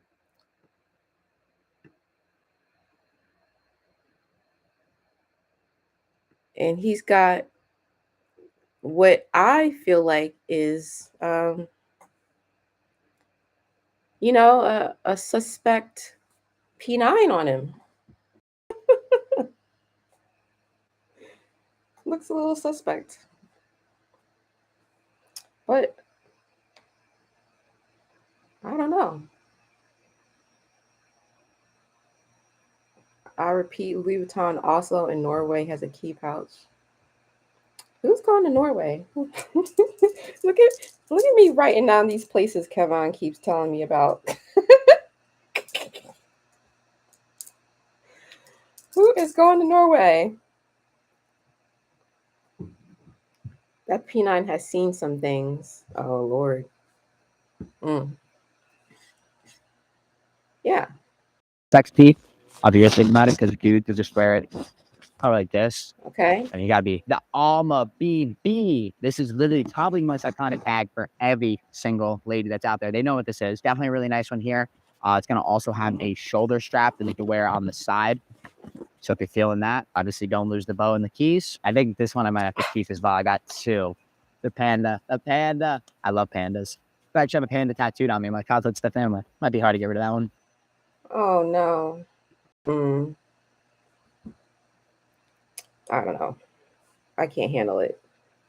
And he's got what I feel like is, a suspect P9 on him. Looks a little suspect. But I don't know. I repeat, Louis Vuitton also in Norway has a key pouch. Who's going to Norway? Look at me writing down these places Kevin keeps telling me about. Who is going to Norway? That P9 has seen some things. Oh Lord. Mm. Yeah. Sex P. I'll be thinking about it because dude could just wear it probably like this. Okay. And you gotta be the Alma BB. This is literally probably the most iconic bag for every single lady that's out there. They know what this is. Definitely a really nice one here. It's gonna also have a shoulder strap that you can wear on the side. So if you're feeling that, obviously don't lose the bow and the keys. I think this one I might have to keep as well. I got two. The panda. I love pandas. I actually have a panda tattooed on me. My cousin's the family. Might be hard to get rid of that one. Oh no. Mm. I don't know. I can't handle it.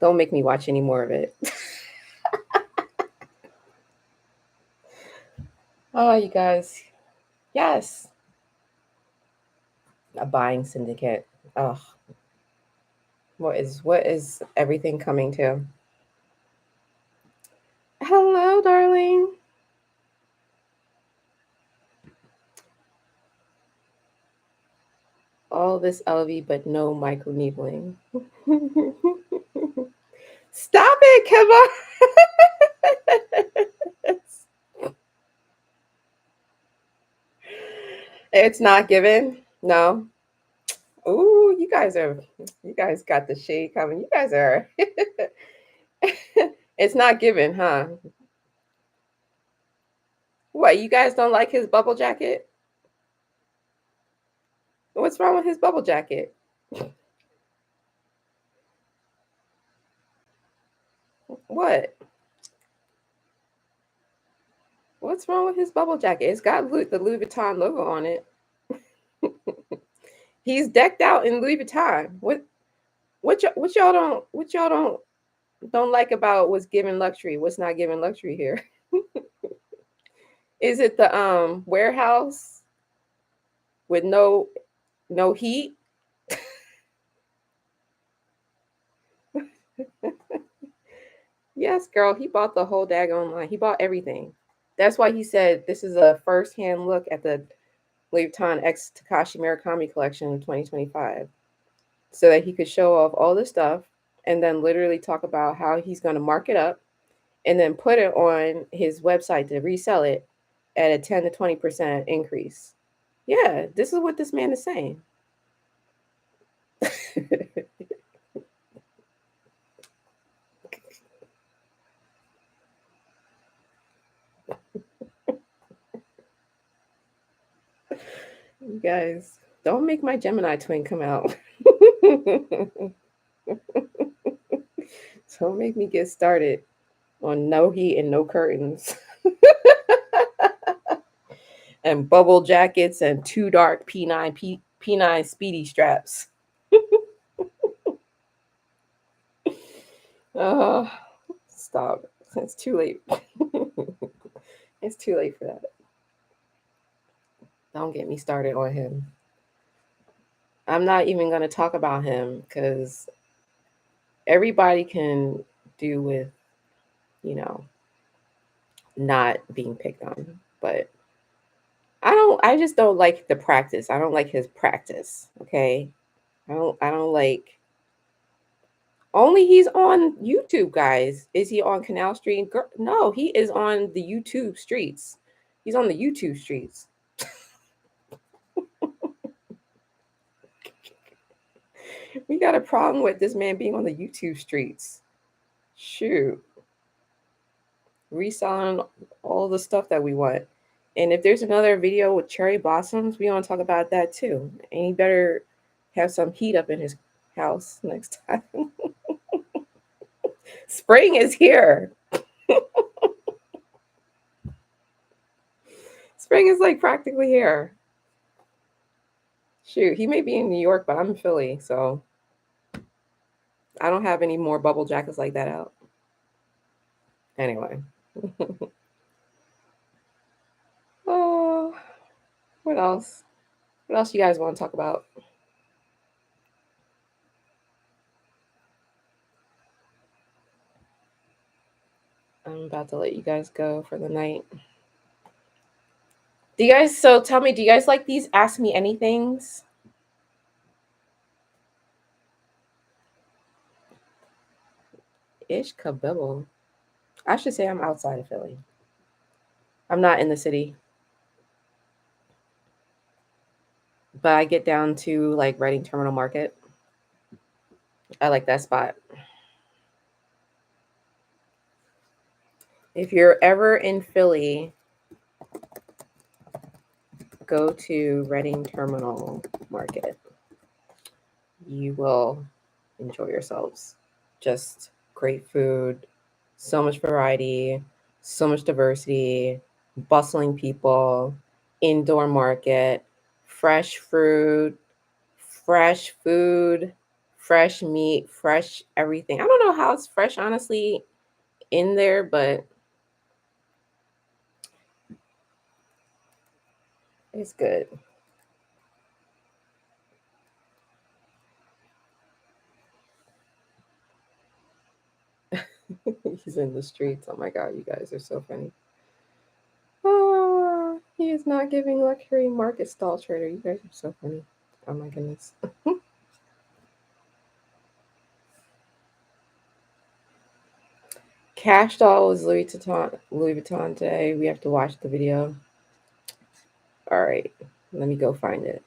Don't make me watch any more of it. Oh, you guys. Yes. A buying syndicate. Oh, what is everything coming to? Hello, darling. All this LV, but no micro needling. Stop it, Kevin. It's not given. No. Ooh, you guys got the shade coming. You guys are. It's not given, huh? What, you guys don't like his bubble jacket? What's wrong with his bubble jacket? What? What's wrong with his bubble jacket? It's got the Louis Vuitton logo on it. He's decked out in Louis Vuitton. What y'all don't like about what's giving luxury? What's not giving luxury here? Is it the warehouse with no heat? Yes, girl, he bought the whole daggone line. He bought everything. That's why he said this is a first-hand look at the Vuitton X Takashi Murakami collection in 2025, so that he could show off all this stuff and then literally talk about how he's going to mark it up and then put it on his website to resell it at a 10 to 20% increase. Yeah, this is what this man is saying. You guys, don't make my Gemini twin come out. Don't make me get started on no heat and no curtains and bubble jackets and too dark P9 speedy straps. Oh, stop. It's too late. It's too late for that. Don't get me started on him. I'm not even going to talk about him because everybody can do with, you know, not being picked on. But I just don't like the practice. I don't like his practice. Okay. I don't like, only he's on YouTube, guys. Is he on Canal Street? No, he is on the YouTube streets. He's on the YouTube streets. We got a problem with this man being on the YouTube streets. Shoot. Reselling all the stuff that we want. And if there's another video with cherry blossoms, we want to talk about that too. And he better have some heat up in his house next time. Spring is here. Spring is like practically here. Shoot, he may be in New York, but I'm in Philly, so I don't have any more bubble jackets like that out. Anyway. Oh, what else? What else you guys want to talk about? I'm about to let you guys go for the night. Do you guys, so tell me, do you guys like these Ask Me Anythings? Ish kabibble. I should say I'm outside of Philly. I'm not in the city. But I get down to like Reading Terminal Market. I like that spot. If you're ever in Philly, go to Reading Terminal Market. You will enjoy yourselves. Just great food, so much variety, so much diversity, bustling people, indoor market, fresh fruit, fresh food, fresh meat, fresh everything. I don't know how it's fresh, honestly, in there, but it's good. He's in the streets. Oh my God, you guys are so funny. Oh, he is not giving luxury market stall trader. You guys are so funny. Oh my goodness. Cash doll was Louis Vuitton today. We have to watch the video. All right, let me go find it.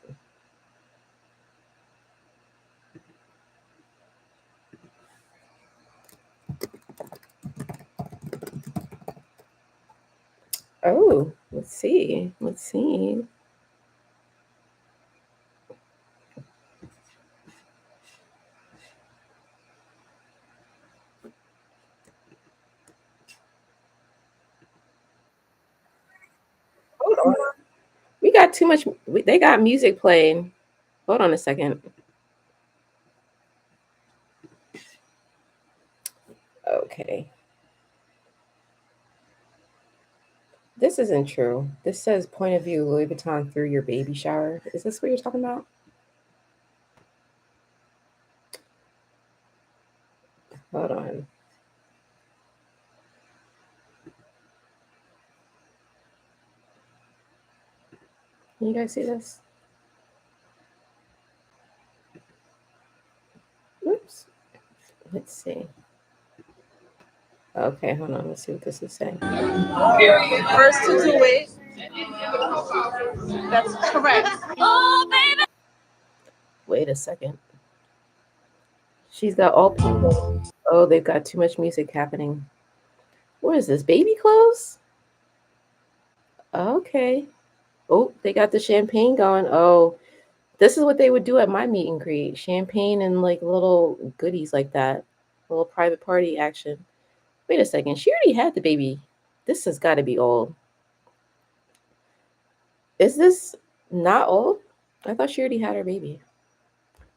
Oh, let's see. Let's see. Hold on. We got too much. They got music playing. Hold on a second. Okay. This isn't true. This says point of view Louis Vuitton through your baby shower. Is this what you're talking about? Hold on. Can you guys see this? Oops. Let's see. Okay, hold on. Let's see what this is saying. First to do it. That's correct. Oh, baby. Wait a second. She's got all people. Oh, they've got too much music happening. What is this? Baby clothes? Okay. Oh, they got the champagne going. Oh, this is what they would do at my meet and greet. Champagne and like little goodies like that. A little private party action. Wait a second. She already had the baby. This has got to be old. Is this not old? I thought she already had her baby.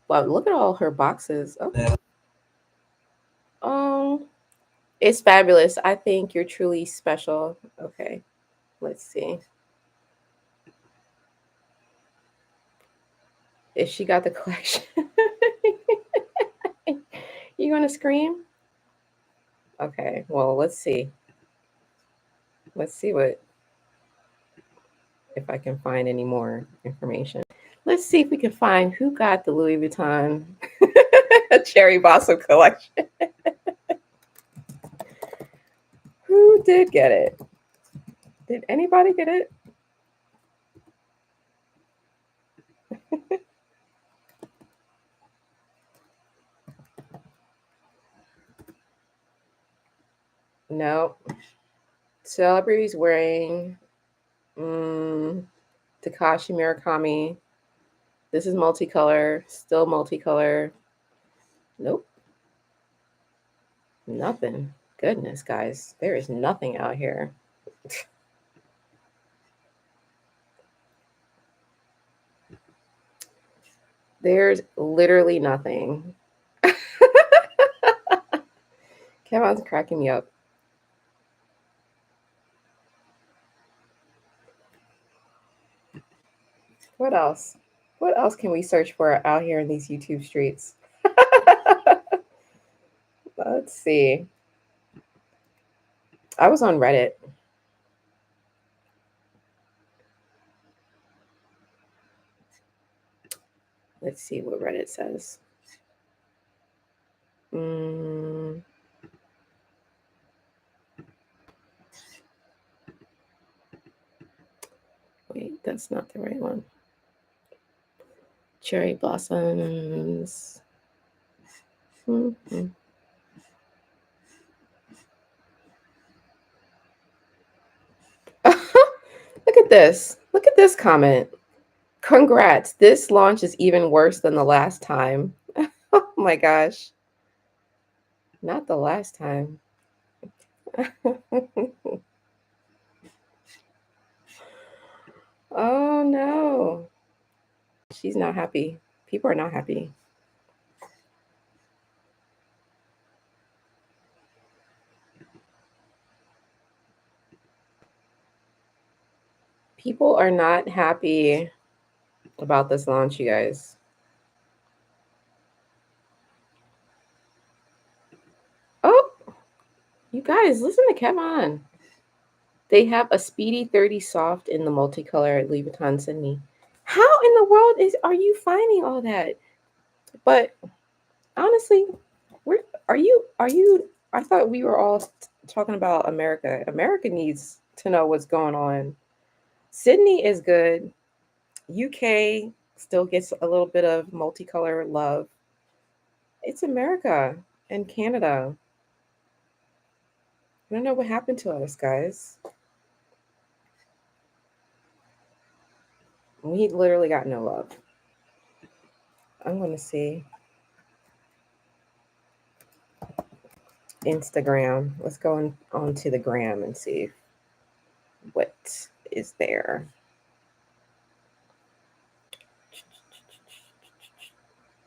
Wow, look at all her boxes. Okay. It's fabulous. I think you're truly special. Okay. Let's see. If she got the collection. You gonna scream? Okay, well, let's see. Let's see what if I can find any more information. Let's see if we can find who got the Louis Vuitton Cherry Blossom collection. Who did get it? Did anybody get it? No. Celebrities wearing Takashi Murakami. This is multicolor, still multicolor. Nope. Nothing. Goodness, guys. There is nothing out here. There's literally nothing. Kevin's cracking me up. What else? What else can we search for out here in these YouTube streets? Let's see. I was on Reddit. Let's see what Reddit says. Wait, that's not the right one. Cherry blossoms. Mm-hmm. Look at this. Look at this comment. Congrats. This launch is even worse than the last time. Oh my gosh. Not the last time. Oh no. She's not happy. People are not happy. People are not happy about this launch, you guys. Oh, you guys, listen to Kevin. They have a Speedy 30 Soft in the multicolor Louis Vuitton Sydney. How in the world are you finding all that? But honestly, are you I thought we were all talking about America. America needs to know what's going on. Sydney is good. UK still gets a little bit of multicolor love. It's America and Canada. I don't know what happened to us, guys. We literally got no love. I'm going to see Instagram. Let's go on to the gram and see what is there.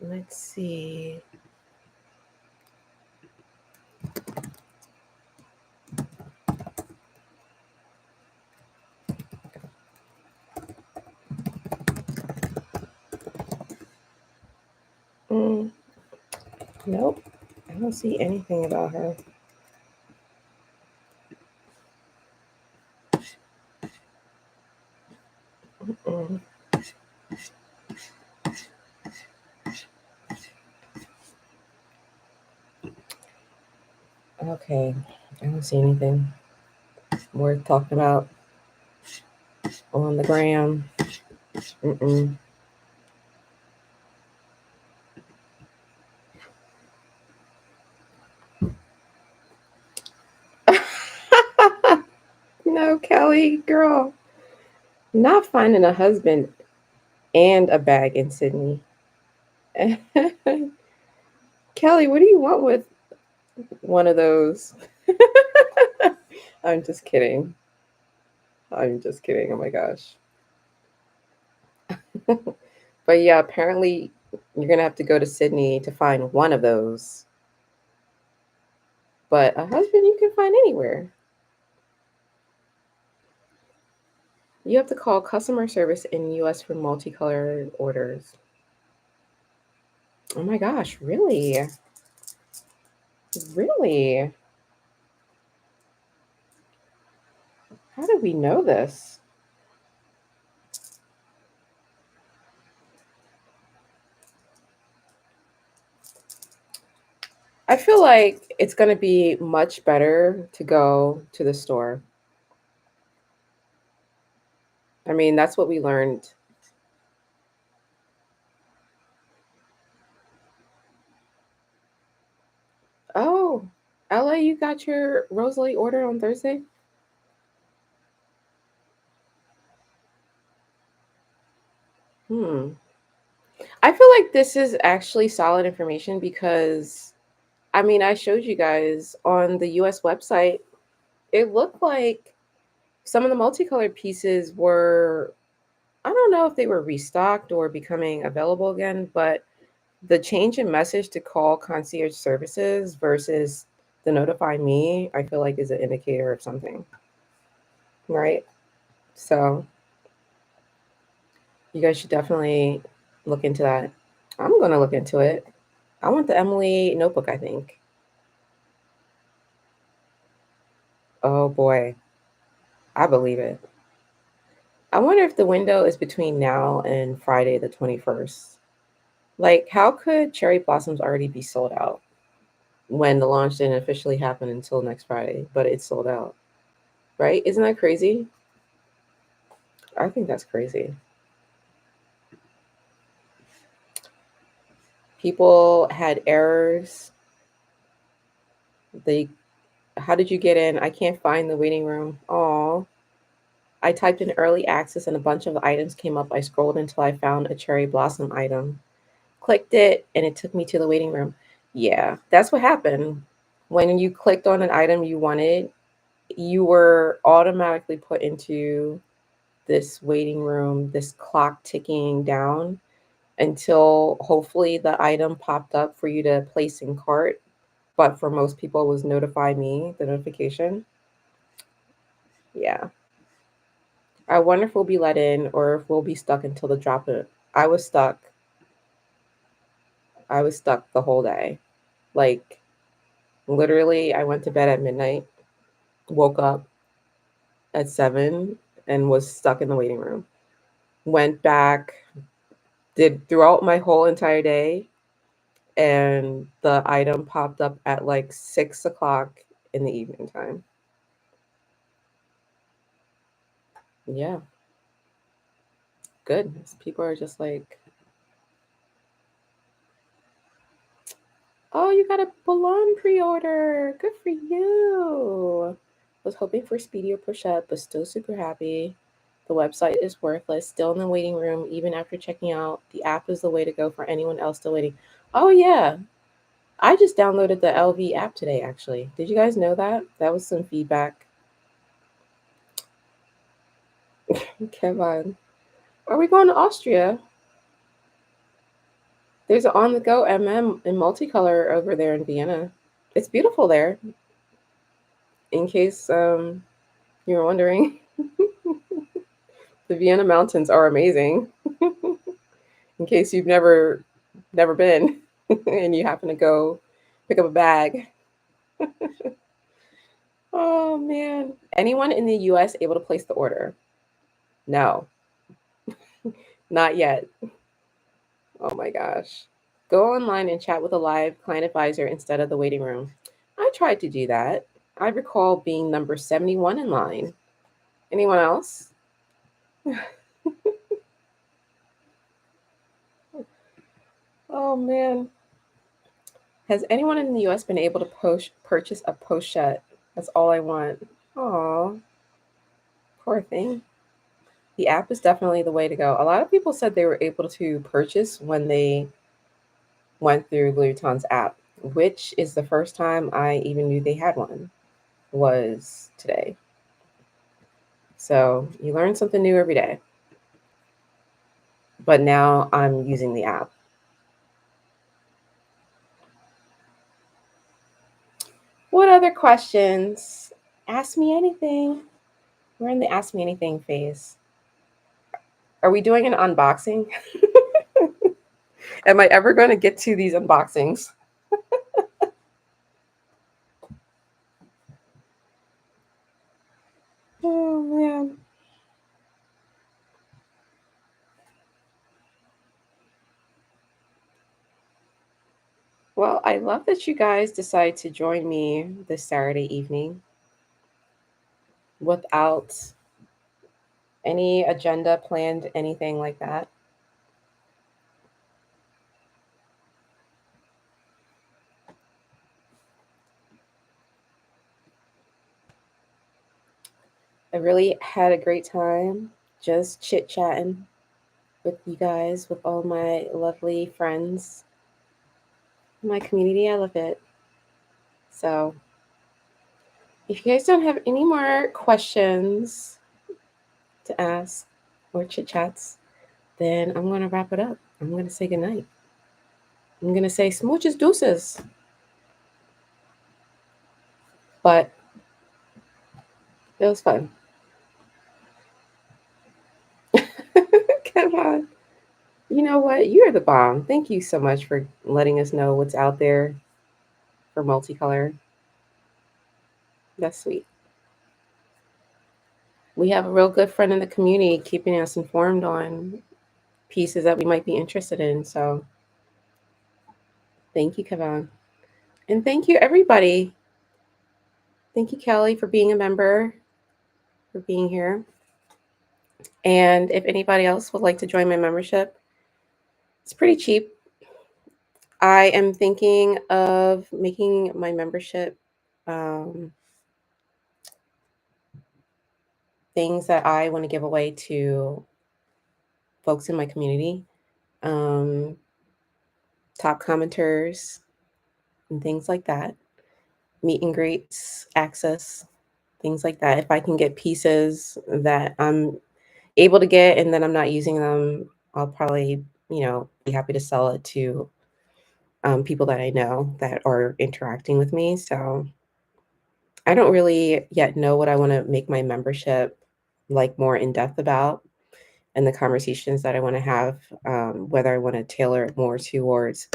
Let's see. Nope. I don't see anything about her. Mm-mm. Okay. I don't see anything worth talking about on the gram. Mm-mm. No, Kelly, girl. Not finding a husband and a bag in Sydney. Kelly, what do you want with one of those? I'm just kidding. I'm just kidding. Oh my gosh. But yeah, apparently you're gonna have to go to Sydney to find one of those. But a husband you can find anywhere. You have to call customer service in US for multicolored orders. Oh my gosh, really? Really? How did we know this? I feel like it's going to be much better to go to the store. I mean, that's what we learned. Oh, LA, you got your Rosalie order on Thursday? Hmm. I feel like this is actually solid information because I mean, I showed you guys on the US website, it looked like some of the multicolored pieces were, I don't know if they were restocked or becoming available again, but the change in message to call concierge services versus the notify me, I feel like is an indicator of something, right? So you guys should definitely look into that. I'm going to look into it. I want the Emily notebook, I think. Oh boy, I believe it. I wonder if the window is between now and Friday the 21st. Like, how could Cherry Blossoms already be sold out when the launch didn't officially happen until next Friday, but it's sold out, right? Isn't that crazy? I think that's crazy. People had errors. They, how did you get in? I can't find the waiting room. Oh, I typed in early access and a bunch of items came up. I scrolled until I found a cherry blossom item, clicked it, and it took me to the waiting room. Yeah, that's what happened. When you clicked on an item you wanted, you were automatically put into this waiting room, this clock ticking down until hopefully the item popped up for you to place in cart. But for most people, it was notify me, the notification. Yeah. I wonder if we'll be let in or if we'll be stuck until the drop it. I was stuck. I was stuck the whole day. Like, literally, I went to bed at midnight, woke up at 7, and was stuck in the waiting room. Went back, did throughout my whole entire day, and the item popped up at like 6 o'clock in the evening time. Yeah, goodness. People are just like, oh, you got a balloon pre-order. Good for you. Was hoping for speedier push up, but still super happy. The website is worthless. Still in the waiting room, even after checking out. The app is the way to go for anyone else still waiting. Oh yeah. I just downloaded the LV app today, actually. Did you guys know that? That was some feedback. Kevin. Are we going to Austria? There's an on the go MM in multicolor over there in Vienna. It's beautiful there, in case you were wondering. The Vienna mountains are amazing. In case you've never been. and you happen to go pick up a bag. Oh man. Anyone in the US able to place the order? No, not yet. Oh my gosh. Go online and chat with a live client advisor instead of the waiting room. I tried to do that. I recall being number 71 in line. Anyone else? Oh man. Has anyone in the US been able to purchase a pochette? That's all I want. Oh, poor thing. The app is definitely the way to go. A lot of people said they were able to purchase when they went through Louis Vuitton's app, which is the first time I even knew they had one, was today. So you learn something new every day. But now I'm using the app. What other questions? Ask me anything. We're in the ask me anything phase. Are we doing an unboxing? Am I ever going to get to these unboxings? Oh man. Well, I love that you guys decide to join me this Saturday evening without any agenda planned, anything like that. I really had a great time just chit chatting with you guys, with all my lovely friends, my community. I love it. So, if you guys don't have any more questions to ask or chit chats, then I'm going to wrap it up. I'm going to say goodnight. I'm going to say smooches deuces. But it was fun. Come on. You know what? You're the bomb. Thank you so much for letting us know what's out there for multicolor. That's sweet. We have a real good friend in the community keeping us informed on pieces that we might be interested in. So thank you, Kevin. And thank you, everybody. Thank you, Kelly, for being a member, for being here. And if anybody else would like to join my membership, it's pretty cheap. I am thinking of making my membership things that I want to give away to folks in my community, top commenters, and things like that. Meet and greets, access, things like that. If I can get pieces that I'm able to get and then I'm not using them, I'll probably, be happy to sell it to people that I know that are interacting with me. So I don't really yet know what I want to make my membership like more in depth about and the conversations that I want to have, whether I want to tailor it more towards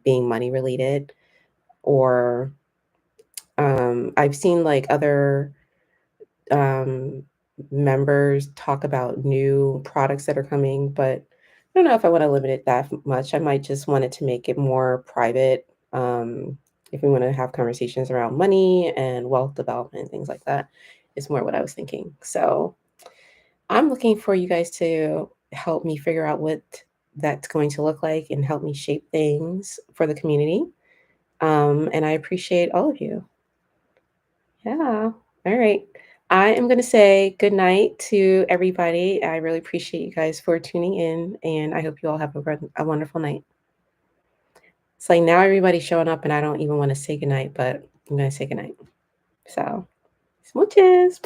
being money related or I've seen like other um, members talk about new products that are coming, but I don't know if I want to limit it that much. I might just want it to make it more private. If we want to have conversations around money and wealth development, things like that, is more what I was thinking. So I'm looking for you guys to help me figure out what that's going to look like and help me shape things for the community. And I appreciate all of you. Yeah. All right. I am going to say good night to everybody. I really appreciate you guys for tuning in, and I hope you all have a wonderful night. It's like now everybody's showing up, and I don't even want to say good night, but I'm going to say good night. So, smooches,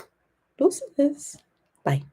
deuces. Bye.